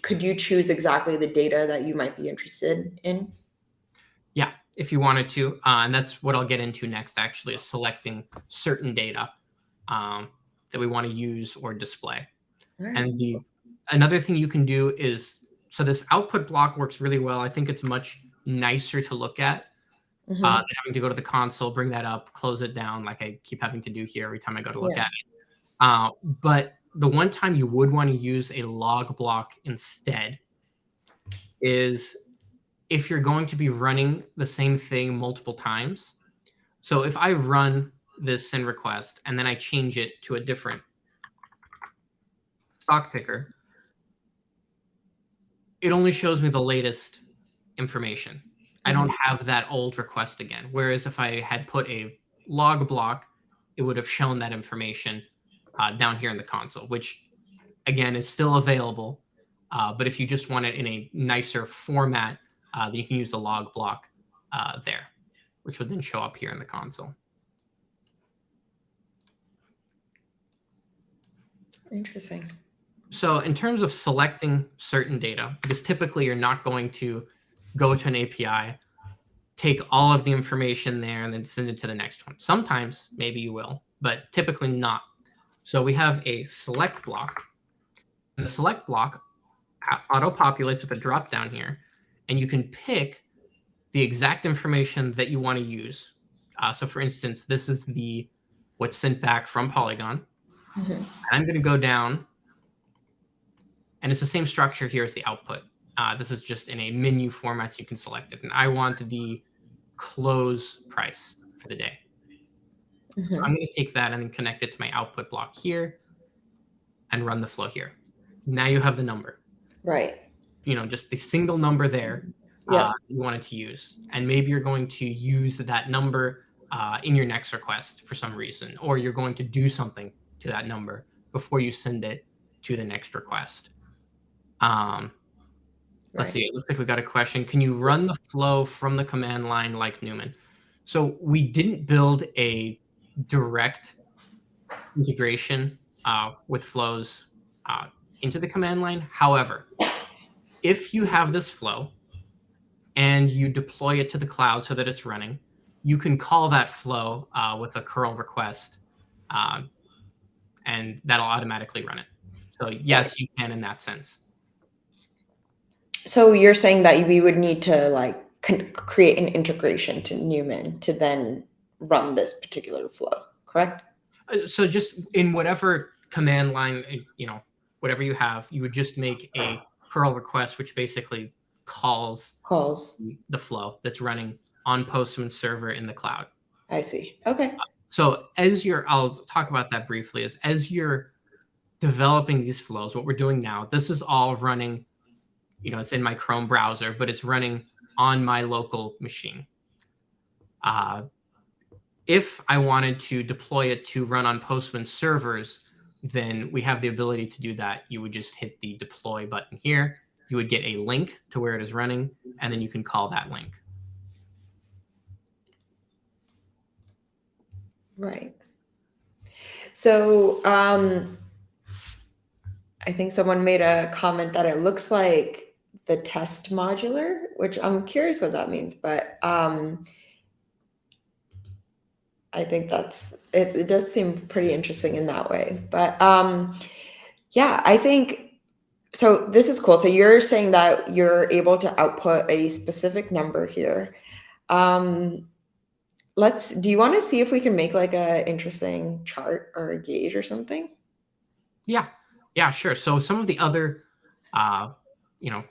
could you choose exactly the data that you might be interested in? Yeah, if you wanted to. And that's what I'll get into next, actually, is selecting certain data that we want to use or display. Right. And another thing you can do is, so this output block works really well. I think it's much nicer to look at than having to go to the console, bring that up, close it down, like I keep having to do here every time I go to look at it. But the one time you would want to use a log block instead is if you're going to be running the same thing multiple times. So if I run this send request and then I change it to a different stock picker, it only shows me the latest information. I don't have that old request again. Whereas if I had put a log block, it would have shown that information down here in the console, which again is still available. But if you just want it in a nicer format, then you can use the log block there, which would then show up here in the console. Interesting. So in terms of selecting certain data, because typically you're not going to go to an API, take all of the information there, and then send it to the next one. Sometimes maybe you will, but typically not. So we have a select block. And the select block auto-populates with a drop-down here, and you can pick the exact information that you want to use. So for instance, this is what's sent back from Polygon. And I'm going to go down, and it's the same structure here as the output. This is just in a menu format, so you can select it. And I want the close price for the day. So I'm going to take that and then connect it to my output block here and run the flow here. Now you have the number. Right. Just the single number there you wanted to use. And maybe you're going to use that number in your next request for some reason, or you're going to do something to that number before you send it to the next request. Let's see, it looks like we got a question. Can you run the flow from the command line like Newman? So we didn't build a direct integration with flows into the command line. However, if you have this flow and you deploy it to the cloud so that it's running, you can call that flow with a curl request, and that'll automatically run it. So Right. yes, you can in that sense. So you're saying that we would need to like create an integration to Newman to then run this particular flow, correct? So just in whatever command line, whatever you have, you would just make a curl request, which basically calls Calls. the flow that's running on Postman server in the cloud. I see. Okay. So I'll talk about that briefly, as you're developing these flows, what we're doing now, this is all running, it's in my Chrome browser, but it's running on my local machine. If I wanted to deploy it to run on Postman servers, then we have the ability to do that. You would just hit the deploy button here. You would get a link to where it is running, and then you can call that link. Right. So I think someone made a comment that it looks like the test modular, which I'm curious what that means, but I think it does seem pretty interesting in that way. But yeah, I think so. This is cool. So you're saying that you're able to output a specific number here. Do you want to see if we can make like a interesting chart or a gauge or something? Yeah, sure. So some of the other,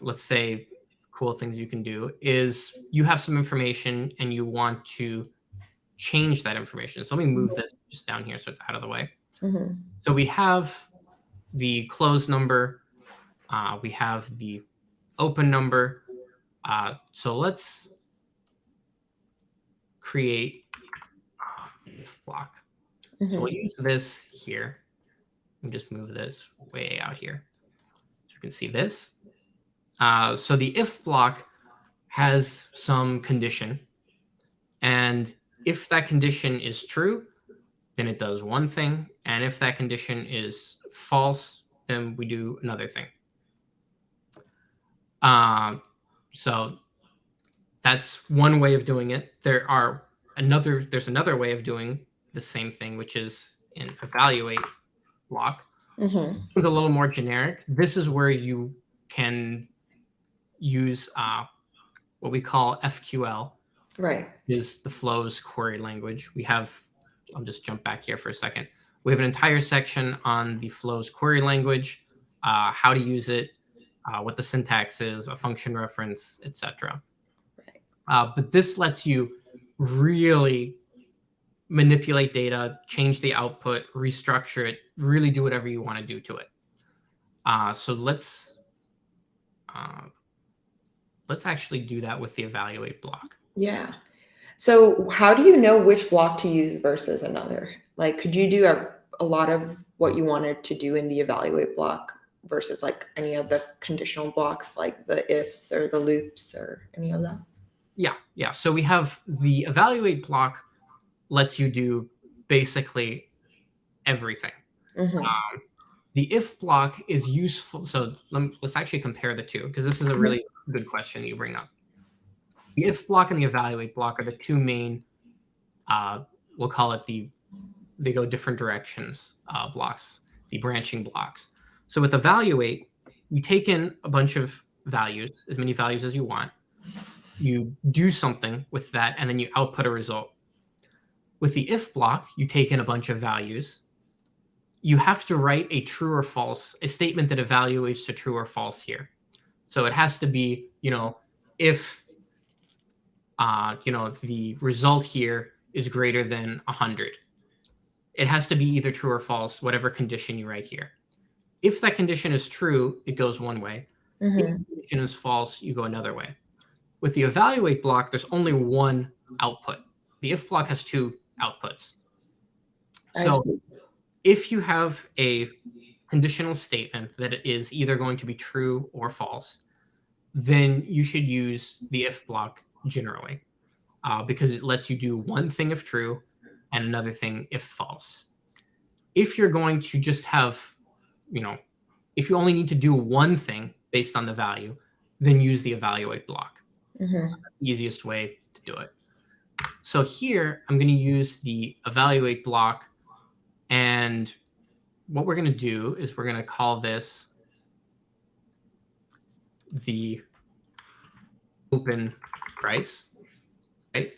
let's say cool things you can do is you have some information and you want to change that information. So let me move this just down here so it's out of the way. Mm-hmm. So we have the close number, we have the open number. So let's create if block. Mm-hmm. So we'll use this here and just move this way out here. So you can see this. So the if block has some condition, and if that condition is true, then it does one thing, and if that condition is false, then we do another thing. So that's one way of doing it. There's another way of doing the same thing, which is an evaluate block. Mm-hmm. It's a little more generic. This is where you can use what we call FQL. Right. Is the Flows query language. I'll just jump back here for a second. We have an entire section on the Flows query language, how to use it, what the syntax is, a function reference, etc. Right. But this lets you really manipulate data, change the output, restructure it, really do whatever you want to do to it. So let's actually do that with the evaluate block. Yeah. So how do you know which block to use versus another? Like, could you do a lot of what you wanted to do in the evaluate block versus like any of the conditional blocks, like the ifs or the loops or any of that? Yeah. So we have the evaluate block lets you do basically everything. Mm-hmm. The if block is useful. So let's actually compare the two, because this is a really good question you bring up. The if block and the evaluate block are the two main, we'll call it they go different directions blocks, the branching blocks. So with evaluate, you take in a bunch of values, as many values as you want. You do something with that, and then you output a result. With the if block, you take in a bunch of values. You have to write a true or false, a statement that evaluates to true or false here. So it has to be, if the result here is greater than 100. It has to be either true or false, whatever condition you write here. If that condition is true, it goes one way. Mm-hmm. If the condition is false, you go another way. With the evaluate block, there's only one output. The if block has two outputs. So if you have a conditional statement that it is either going to be true or false, then you should use the if block generally, because it lets you do one thing if true and another thing if false. if you're going to just have, if you only need to do one thing based on the value, then use the evaluate block. Easiest way to do it. So here I'm going to use the evaluate block, and what we're going to do is we're going to call this the open price, right?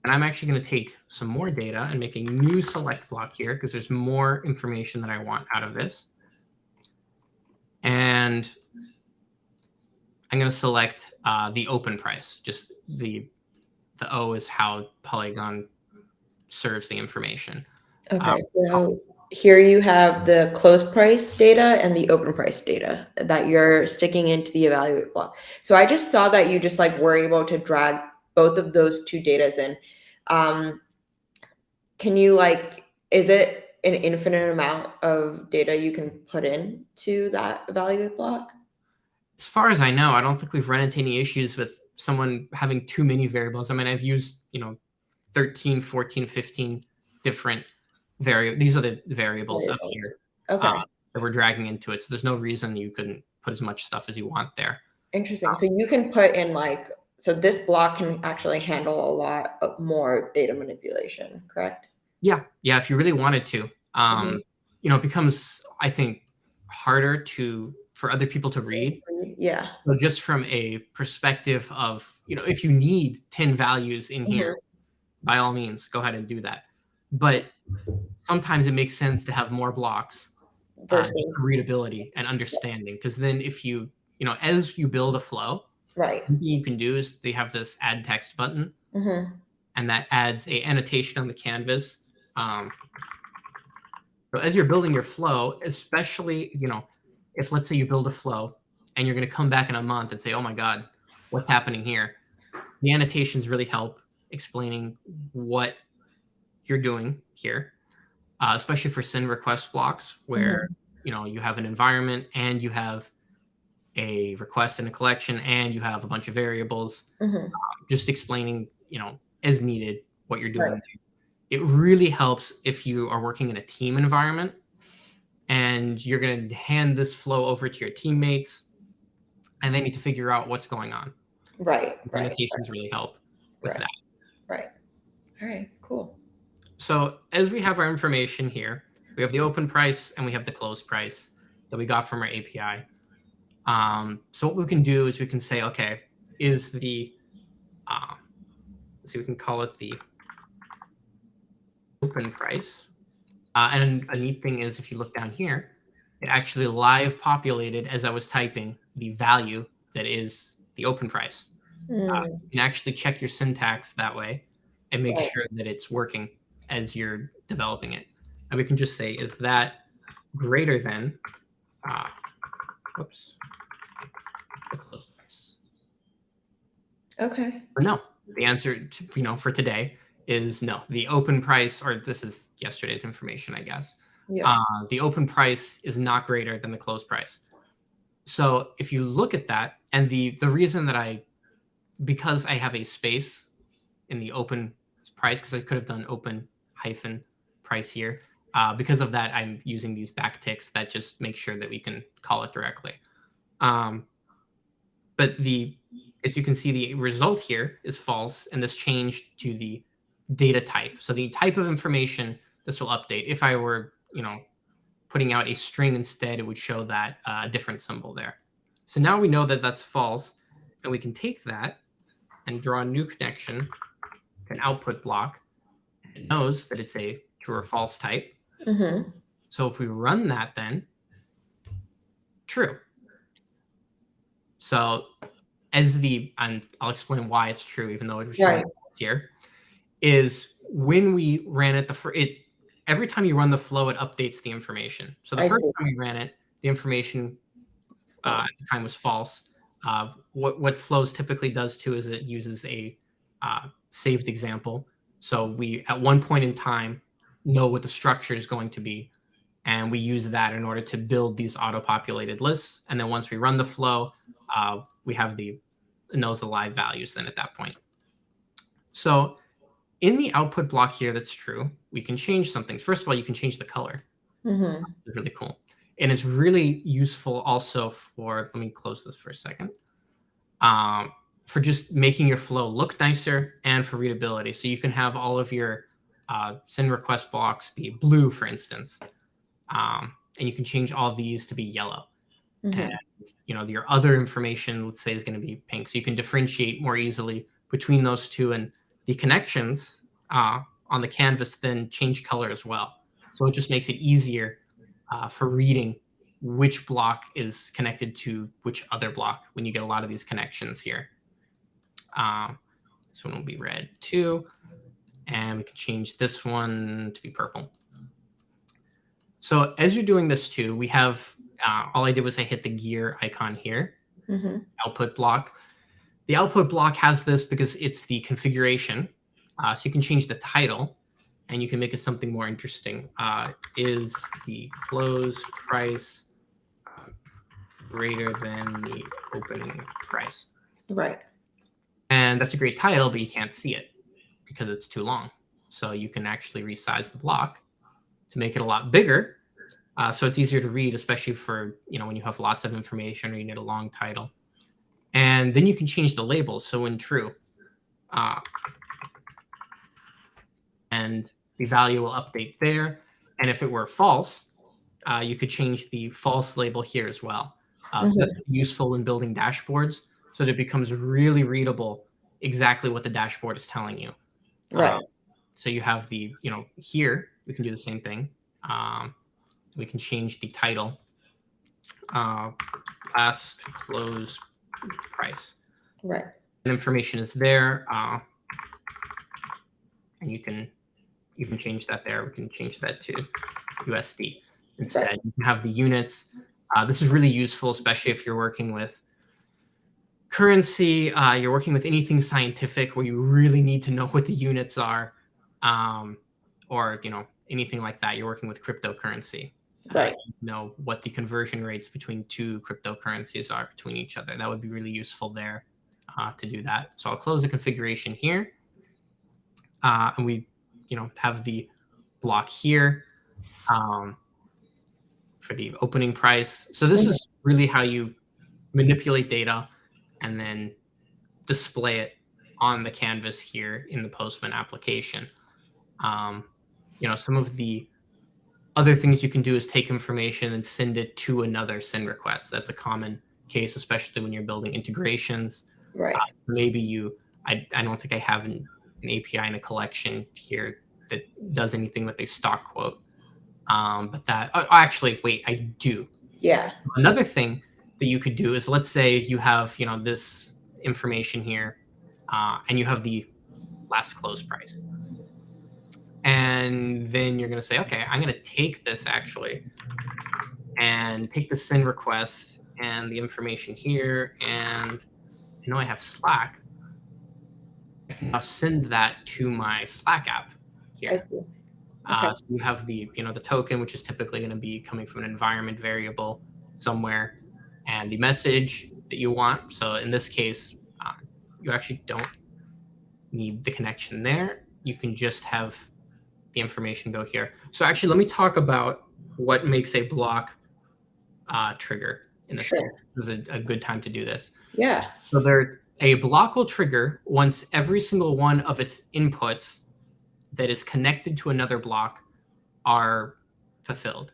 And I'm actually going to take some more data and make a new select block here because there's more information that I want out of this. And I'm going to select the open price. Just the O is how Polygon serves the information. Okay, so here you have the close price data and the open price data that you're sticking into the evaluate block. So I just saw that you just like were able to drag both of those two datas in. Can you like, is it an infinite amount of data you can put in to that evaluate block? As far as I know, I don't think we've run into any issues with someone having too many variables. I mean, I've used, 13, 14, 15 different variables. These are the variables up here that we're dragging into it. So there's no reason you couldn't put as much stuff as you want there. Interesting. So you can put in like, so this block can actually handle a lot of more data manipulation, correct? Yeah. If you really wanted to, it becomes, I think, harder for other people to read. Yeah. So just from a perspective of, if you need 10 values in here, by all means, go ahead and do that. But sometimes it makes sense to have more blocks for readability and understanding. Because then if you, as you build a flow, right, what you can do is they have this add text button, and that adds a annotation on the canvas. So as you're building your flow, especially, if let's say you build a flow and you're going to come back in a month and say, oh my God, what's happening here? The annotations really help explaining what you're doing here, especially for send request blocks where, you have an environment and you have a request and a collection and you have a bunch of variables, just explaining, as needed what you're doing. Right. It really helps if you are working in a team environment and you're going to hand this flow over to your teammates and they need to figure out what's going on. Right. Annotations really help with that. Right. All right, cool. So as we have our information here, we have the open price and we have the close price that we got from our API. So what we can do is we can say, okay, is the, so we can call it the open price. And a neat thing is if you look down here, it actually live populated as I was typing the value that is the open price. You can actually check your syntax that way and make sure that it's working as you're developing it. And we can just say, is that greater than, whoops, the close price? Okay. Or no, the answer to, for today is no. The open price, or this is yesterday's information, I guess. Yeah. The open price is not greater than the close price. So if you look at that, and the reason that because I have a space in the open price, because I could have done open hyphen price here. Because of that, I'm using these backticks that just make sure that we can call it directly. But as you can see, the result here is false, and this changed to the data type. So the type of information this will update. If I were, putting out a string instead, it would show that different symbol there. So now we know that that's false, and we can take that and draw a new connection, an output block. It knows that it's a true or false type. So if we run that, then true. So and I'll explain why it's true, even though it was showing false here, is when we ran it, every time you run the flow, it updates the information. So the first time we ran it, the information at the time was false. What Flows typically does too is it uses a saved example. So we, at one point in time, know what the structure is going to be. And we use that in order to build these auto-populated lists. And then once we run the flow, we have it knows the live values then at that point. So in the output block here that's true, we can change some things. First of all, you can change the color. It's really cool. And it's really useful also for, let me close this for a second, for just making your flow look nicer and for readability. So you can have all of your send request blocks be blue, for instance. And you can change all these to be yellow. And your other information, let's say, is going to be pink. So you can differentiate more easily between those two, and the connections on the canvas then change color as well. So it just makes it easier for reading which block is connected to which other block when you get a lot of these connections here. This one will be red too. And we can change this one to be purple. So as you're doing this too, we have, all I did was I hit the gear icon here, output block. The output block has this because it's the configuration. So you can change the title and you can make it something more interesting. Is the close price greater than the opening price? Right. And that's a great title, but you can't see it because it's too long. So you can actually resize the block to make it a lot bigger. So it's easier to read, especially for, when you have lots of information or you need a long title. And then you can change the labels. So when true, and the value will update there. And if it were false, you could change the false label here as well. So that's useful in building dashboards, so that it becomes really readable exactly what the dashboard is telling you. Right. So you have the, here we can do the same thing. We can change the title, last close price. Right. And information is there, and you can change that there. We can change that to USD instead. Right. You can have the units. This is really useful, especially if you're working with currency, you're working with anything scientific where you really need to know what the units are, or anything like that. You're working with cryptocurrency. Right. Know what the conversion rates between two cryptocurrencies are between each other. That would be really useful there to do that. So I'll close the configuration here, and we have the block here for the opening price. So this is really how you manipulate data and then display it on the canvas here in the Postman application. Some of the other things you can do is take information and send it to another send request. That's a common case, especially when you're building integrations. Right. Maybe I don't think I have an API in a collection here that does anything with a stock quote. But that, actually, wait, I do. Yeah. Another thing that you could do is, let's say you have, this information here, and you have the last close price. And then you're going to say, okay, I'm going to take this actually and take the send request and the information here. And I have Slack. I'll send that to my Slack app here. I see. Okay. So you have the, the token, which is typically going to be coming from an environment variable somewhere, and the message that you want. So in this case, you actually don't need the connection there. You can just have the information go here. So actually, let me talk about what makes a block trigger in this case. This is a good time to do this. Yeah. So a block will trigger once every single one of its inputs that is connected to another block are fulfilled.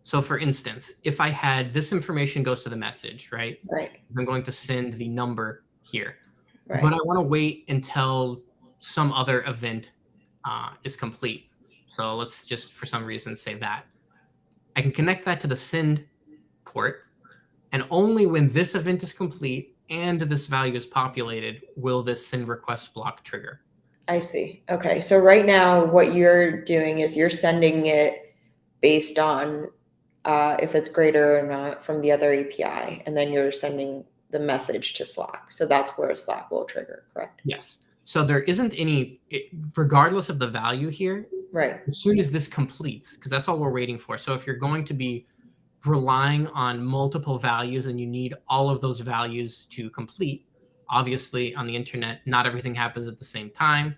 So for instance, if I had this information goes to the message, right? Right. I'm going to send the number here. Right. But I want to wait until some other event is complete. So let's just, for some reason, say that. I can connect that to the send port, and only when this event is complete and this value is populated will this send request block trigger. I see. Okay. So right now what you're doing is you're sending it based on if it's greater or not from the other API, and then you're sending the message to Slack. So that's where Slack will trigger, correct? Yes. So there isn't any, regardless of the value here, right? As soon as this completes, because that's all we're waiting for. So if you're going to be relying on multiple values and you need all of those values to complete, obviously on the internet, not everything happens at the same time.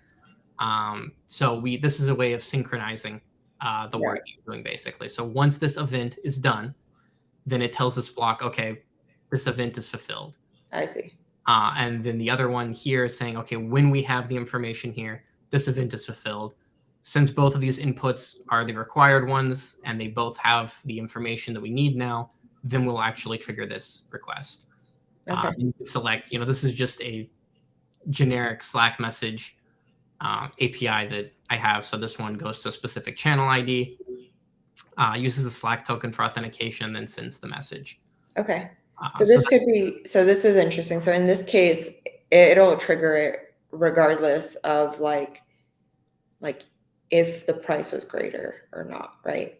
So this is a way of synchronizing the work Right. that you're doing, basically. So once this event is done, then it tells this block, okay, this event is fulfilled. I see. And then the other one here is saying, okay, when we have the information here, this event is fulfilled. Since both of these inputs are the required ones and they both have the information that we need now, then we'll actually trigger this request. Okay. You can select, this is just a generic Slack message API that I have. So this one goes to a specific channel ID, uses the Slack token for authentication, then sends the message. Okay. So this this is interesting. So in this case, it'll trigger it regardless of like if the price was greater or not, right?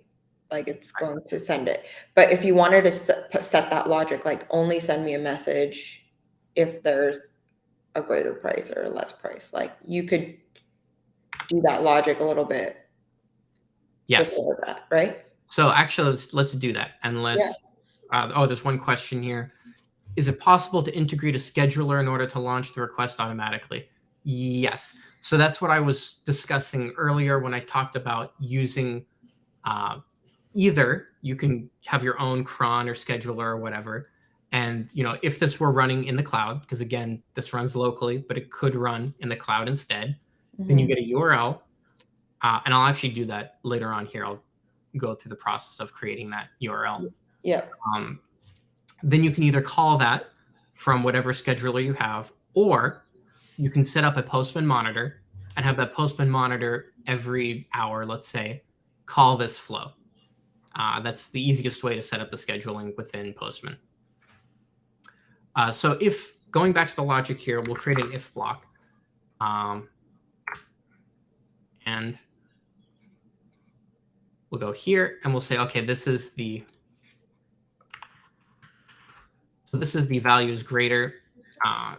Like it's going to send it. But if you wanted to set that logic, like only send me a message if there's a greater price or a less price, like you could do that logic a little bit. Yes. Before that, right? So actually, let's do that. And let's, there's one question here. Is it possible to integrate a scheduler in order to launch the request automatically? Yes. So that's what I was discussing earlier when I talked about using either you can have your own cron or scheduler or whatever. And, if this were running in the cloud, because again, this runs locally, but it could run in the cloud instead, then you get a URL. And I'll actually do that later on here. I'll go through the process of creating that URL. Yeah. Then you can either call that from whatever scheduler you have, or you can set up a Postman monitor and have that Postman monitor every hour, let's say, call this flow. That's the easiest way to set up the scheduling within Postman. So if going back to the logic here, we'll create an if block. And we'll go here and we'll say, okay, this is the value is greater.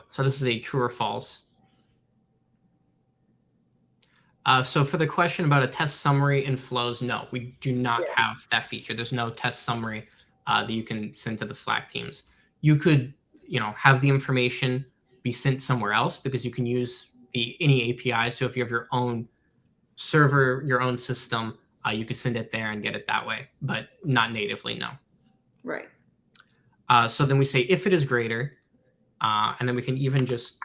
So this is a true or false. So for the question about a test summary in Flows, no, we do not have that feature. There's no test summary that you can send to the Slack teams. You could, have the information be sent somewhere else because you can use any API. So if you have your own server, your own system, you could send it there and get it that way, but not natively, no. Right. So then we say if it is greater, and then we can even just,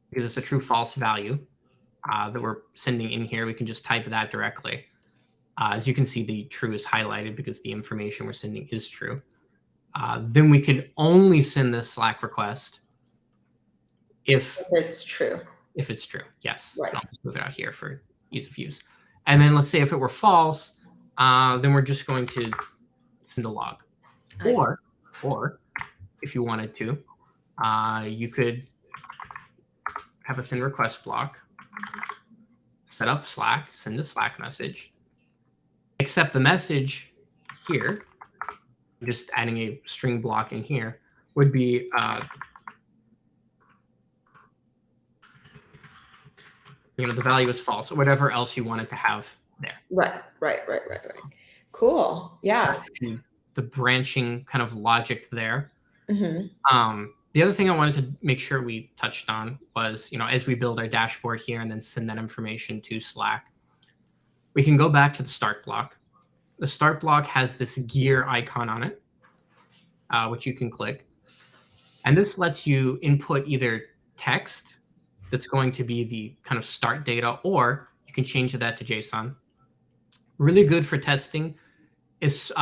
because it's a true false value that we're sending in here, we can just type that directly. As you can see, the true is highlighted because the information we're sending is true. Then we could only send this Slack request if it's true. If it's true, yes. Right. I'll just move it out here for ease of use. And then let's say if it were false, then we're just going to send a log. Or if you wanted to, you could have a send request block, set up Slack, send a Slack message, accept the message here, just adding a string block in here would be the value is false or whatever else you wanted to have there. Right. Cool. Yeah. So the branching kind of logic there. Mm-hmm. The other thing I wanted to make sure we touched on was, as we build our dashboard here and then send that information to Slack, we can go back to the start block. The start block has this gear icon on it, which you can click. And this lets you input either text that's going to be the kind of start data, or you can change that to JSON. Really good for testing is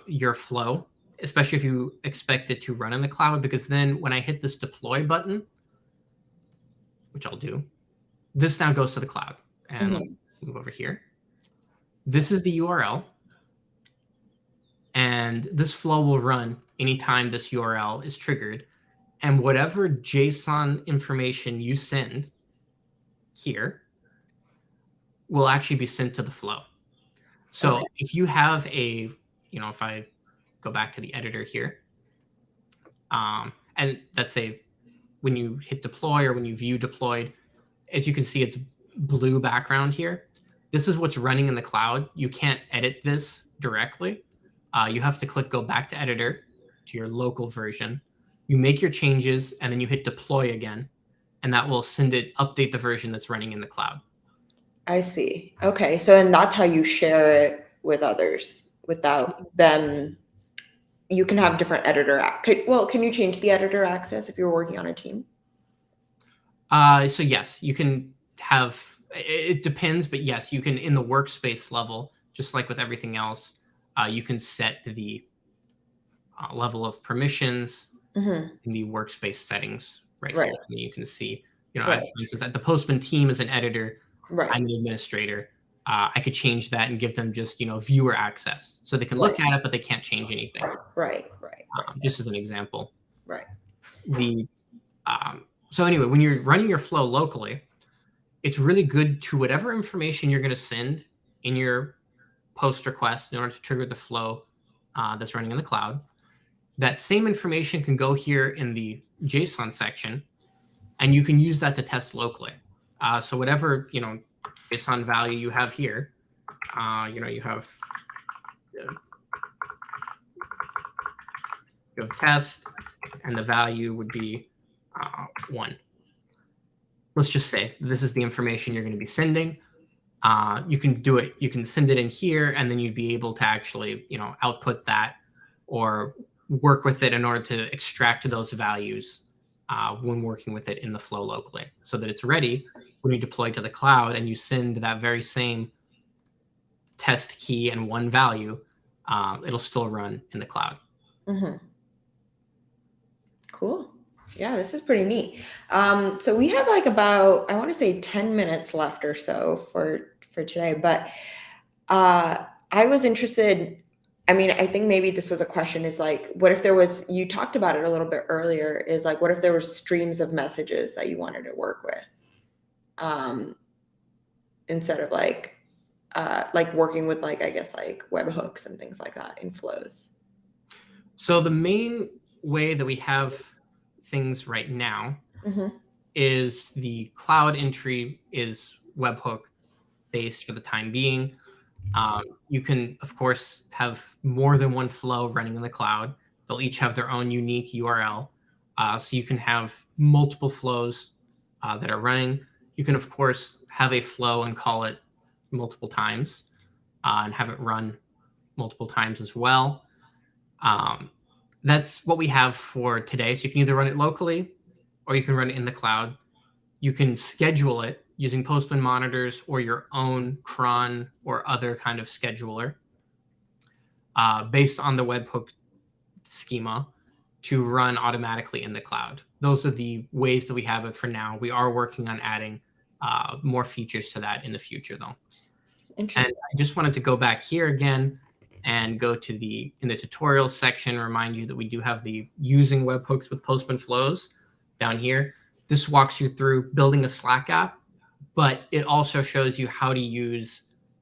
your flow, especially if you expect it to run in the cloud, because then when I hit this deploy button, which I'll do, this now goes to the cloud. And let me move over here. This is the URL. And this flow will run anytime this URL is triggered. And whatever JSON information you send here will actually be sent to the flow. So if you have if I go back to the editor here, and let's say when you hit deploy or when you view deployed, as you can see, it's blue background here. This is what's running in the cloud. You can't edit this directly. You have to click go back to editor to your local version. You make your changes and then you hit deploy again, and that will update the version that's running in the cloud. I see. Okay. So, and that's how you share it with others without them. You can have different can you change the editor access if you're working on a team? So yes, you can have, it depends, but yes, you can in the workspace level, just like with everything else, you can set the level of permissions Mm-hmm. in the workspace settings right Right. here. So you can see, Right. for instance, at the Postman team as an editor, Right. I'm an administrator. I could change that and give them just, viewer access. So they can Right. look at it, but they can't change anything. Right. Right. Just as an example. Right. So anyway, when you're running your flow locally, it's really good to whatever information you're going to send in your post request in order to trigger the flow that's running in the cloud. That same information can go here in the JSON section, and you can use that to test locally. So whatever JSON value you have here, you have test, and the value would be 1. Let's just say this is the information you're going to be sending. You can do it. You can send it in here, and then you'd be able to actually, output that or work with it in order to extract those values when working with it in the flow locally, so that it's ready when you deploy to the cloud and you send that very same test key and 1 value. It'll still run in the cloud. Mm-hmm. Cool. Yeah, this is pretty neat. So we have like about, I want to say 10 minutes left or so for today, but I was interested. I mean, I think maybe this was a question is like, what if there was, you talked about it a little bit earlier, is like, what if there were streams of messages that you wanted to work with? Instead of like working with like, I guess like webhooks and things like that in flows. So the main way that we have things right now is the cloud entry is webhook based for the time being. You can, of course, have more than one flow running in the cloud. They'll each have their own unique URL. So you can have multiple flows that are running. You can, of course, have a flow and call it multiple times and have it run multiple times as well. That's what we have for today. So you can either run it locally or you can run it in the cloud. You can schedule it using Postman monitors or your own cron or other kind of scheduler based on the webhook schema to run automatically in the cloud. Those are the ways that we have it for now. We are working on adding more features to that in the future, though. Interesting. And I just wanted to go back here again and go to in the tutorials section, remind you that we do have the using webhooks with Postman Flows down here. This walks you through building a Slack app, but it also shows you how to use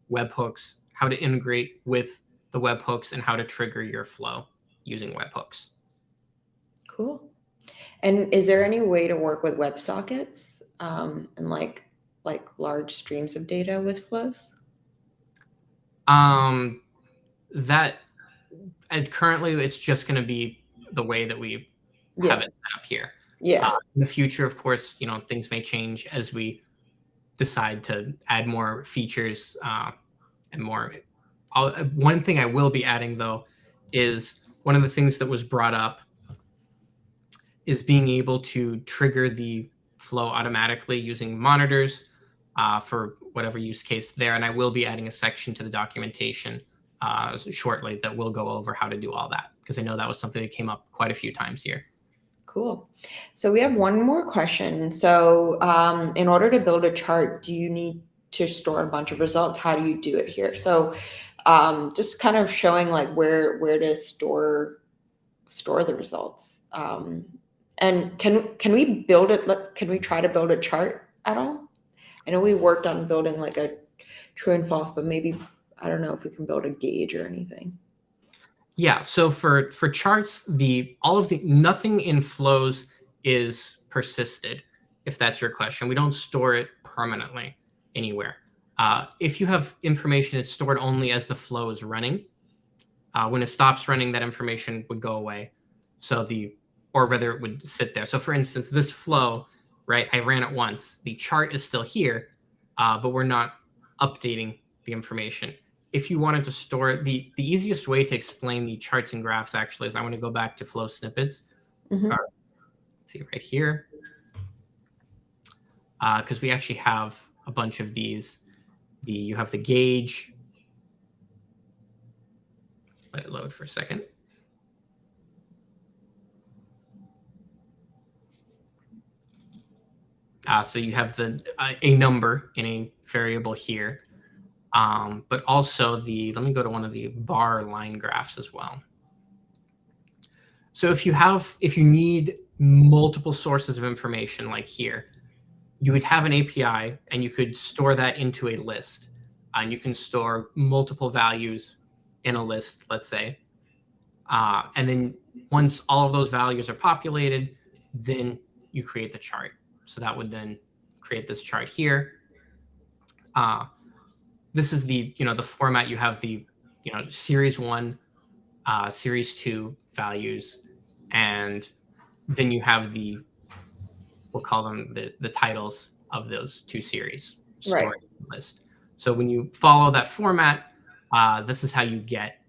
webhooks, how to integrate with the webhooks, and how to trigger your flow using webhooks. Cool. And is there any way to work with WebSockets and like large streams of data with flows? That and currently it's just going to be the way that we have it set up here. Yeah. In the future, of course, things may change as we decide to add more features and more. One thing I will be adding, though, is one of the things that was brought up is being able to trigger the flow automatically using monitors for whatever use case there. And I will be adding a section to the documentation shortly that will go over how to do all that, because I know that was something that came up quite a few times here. Cool. So we have one more question. So in order to build a chart, do you need to store a bunch of results? How do you do it here? So just kind of showing like where to store the results. And can we build it? Can we try to build a chart at all? I know we worked on building like a true and false, but maybe, I don't know if we can build a gauge or anything. Yeah, so for charts, nothing in flows is persisted, if that's your question. We don't store it permanently anywhere. If you have information, it's stored only as the flow is running. When it stops running, that information would go away. Or whether it would sit there. So for instance, this flow, right, I ran it once. The chart is still here, but we're not updating the information. If you wanted to store it, the easiest way to explain the charts and graphs actually is I want to go back to Flow Snippets. Mhm. Let's see right here. Because we actually have a bunch of these. You have the gauge. Let it load for a second. So you have a number in a variable here, but also let me go to one of the bar line graphs as well. So if you need multiple sources of information like here, you would have an API and you could store that into a list. And you can store multiple values in a list, let's say. And then once all of those values are populated, then you create the chart. So that would then create this chart here. This is the format. You have the series 1, series 2 values, and then you have we'll call them the titles of those 2 series stored in the list. So when you follow that format, this is how you get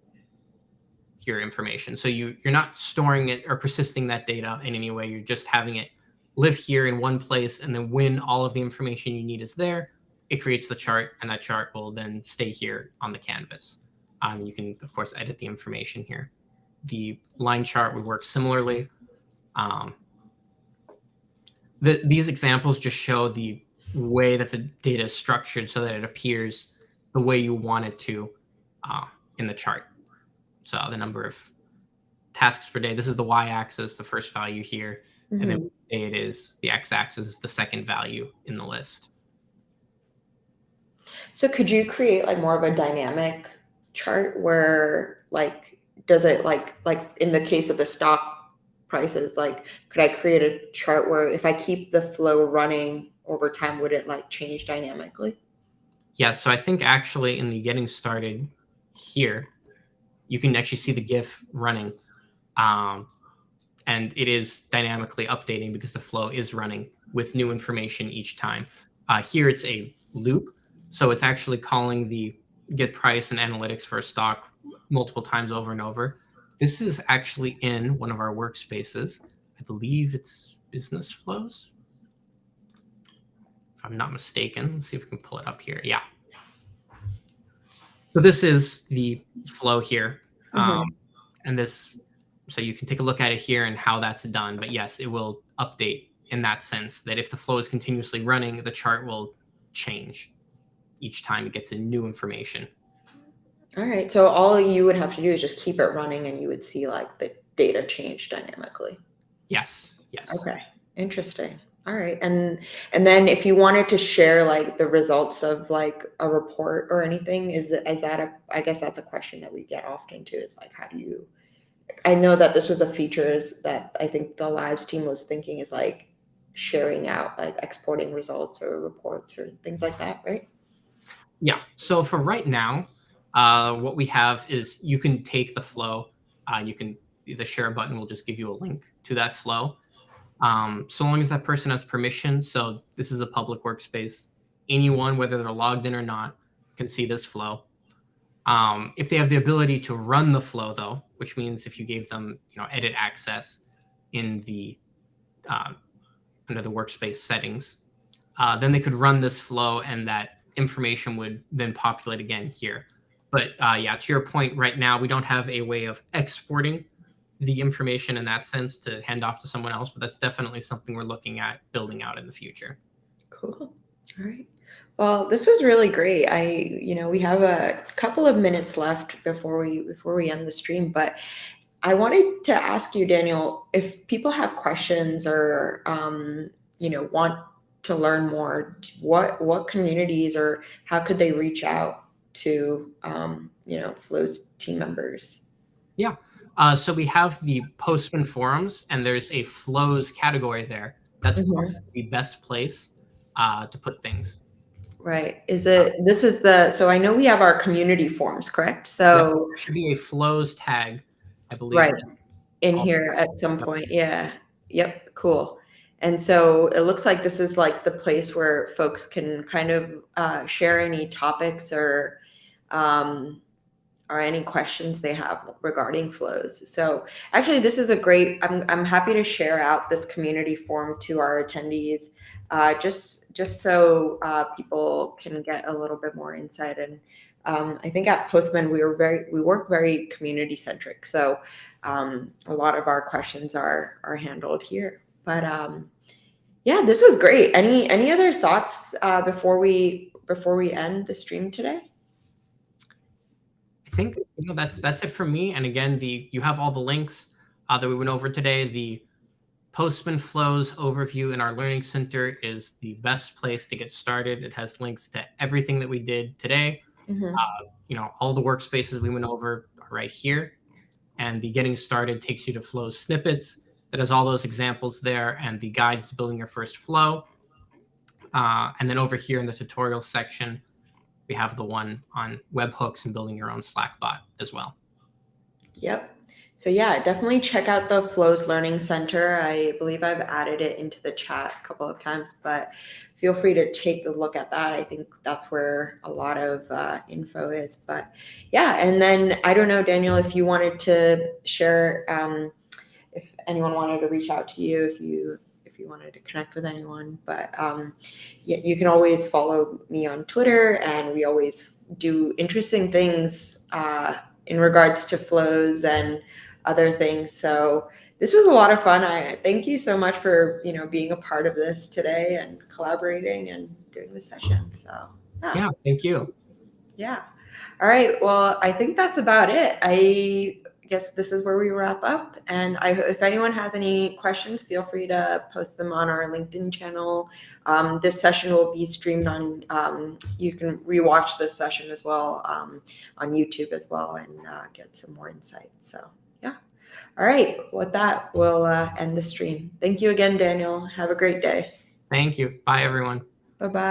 your information. So you're not storing it or persisting that data in any way. You're just having it live here in one place, and then when all of the information you need is there, it creates the chart, and that chart will then stay here on the canvas. You can, of course, edit the information here. The line chart would work similarly. These examples just show the way that the data is structured so that it appears the way you want it to in the chart. So the number of tasks per day, this is the y-axis, the first value here, and then which day it is, the x-axis is the second value in the list. So could you create like more of a dynamic chart where does it like in the case of the stock prices, could I create a chart where if I keep the flow running over time, would it change dynamically? Yeah, so I think actually in the getting started here, you can actually see the GIF running. And it is dynamically updating because the flow is running with new information each time. Here it's a loop. So it's actually calling the get price and analytics for a stock multiple times over and over. This is actually in one of our workspaces. I believe it's business flows, if I'm not mistaken. Let's see if we can pull it up here. Yeah. So this is the flow here. And so you can take a look at it here and how that's done. But yes, it will update in that sense that if the flow is continuously running, the chart will change each time it gets in new information. All right. So all you would have to do is just keep it running and you would see the data change dynamically. Yes. Okay. Interesting. All right. And then if you wanted to share the results of a report or anything, is that I guess that's a question that we get often too, is how do you, I know that this was a feature that I think the Lives team was thinking is sharing out, exporting results or reports or things like that, right? Yeah. So for right now, what we have is you can take the flow. The share button will just give you a link to that flow. So long as that person has permission. So this is a public workspace. Anyone, whether they're logged in or not, can see this flow. If they have the ability to run the flow, though, which means if you gave them, edit access in the under the workspace settings, then they could run this flow, and that information would then populate again here. But yeah, to your point, right now we don't have a way of exporting the information in that sense to hand off to someone else, but that's definitely something we're looking at building out in the future. Cool. All right. Well, this was really great. We have a couple of minutes left before we end the stream, but I wanted to ask you, Daniel, if people have questions or want to learn more, what communities or how could they reach out to Flow's team members? Yeah. So we have the Postman forums, and there's a Flows category there. That's probably the best place to put things. Right. So I know we have our community forums, correct? So there should be a Flows tag, I believe. Right. In here at some point. Yeah. Yep. Cool. And so it looks like this is like the place where folks can kind of share any topics or any questions they have regarding flows. So actually, this is a great. I'm happy to share out this community forum to our attendees, just so people can get a little bit more insight. And I think at Postman we work very community centric. So a lot of our questions are handled here. But yeah, this was great. Any other thoughts before we end the stream today? I think that's it for me. And again, you have all the links that we went over today. The Postman Flows overview in our Learning Center is the best place to get started. It has links to everything that we did today. All the workspaces we went over are right here. And the Getting Started takes you to Flow Snippets that has all those examples there and the guides to building your first flow. And then over here in the tutorial section, we have the one on webhooks and building your own Slack bot as well. Yep. So yeah, definitely check out the Flows Learning Center. I believe I've added it into the chat a couple of times, but feel free to take a look at that. I think that's where a lot of info is. But yeah, and then I don't know, Daniel, if you wanted to share, if anyone wanted to reach out to you, if you wanted to connect with anyone, but yeah, you can always follow me on Twitter, and we always do interesting things in regards to flows and other things. So this was a lot of fun. I thank you so much for being a part of this today and collaborating and doing the session. So yeah, thank you. Yeah. All right. Well, I think that's about it. I guess this is where we wrap up. And if anyone has any questions, feel free to post them on our LinkedIn channel. This session will be streamed on, you can rewatch this session as well on YouTube as well and get some more insights. So yeah. All right. With that, we'll end the stream. Thank you again, Daniel. Have a great day. Thank you. Bye, everyone. Bye-bye.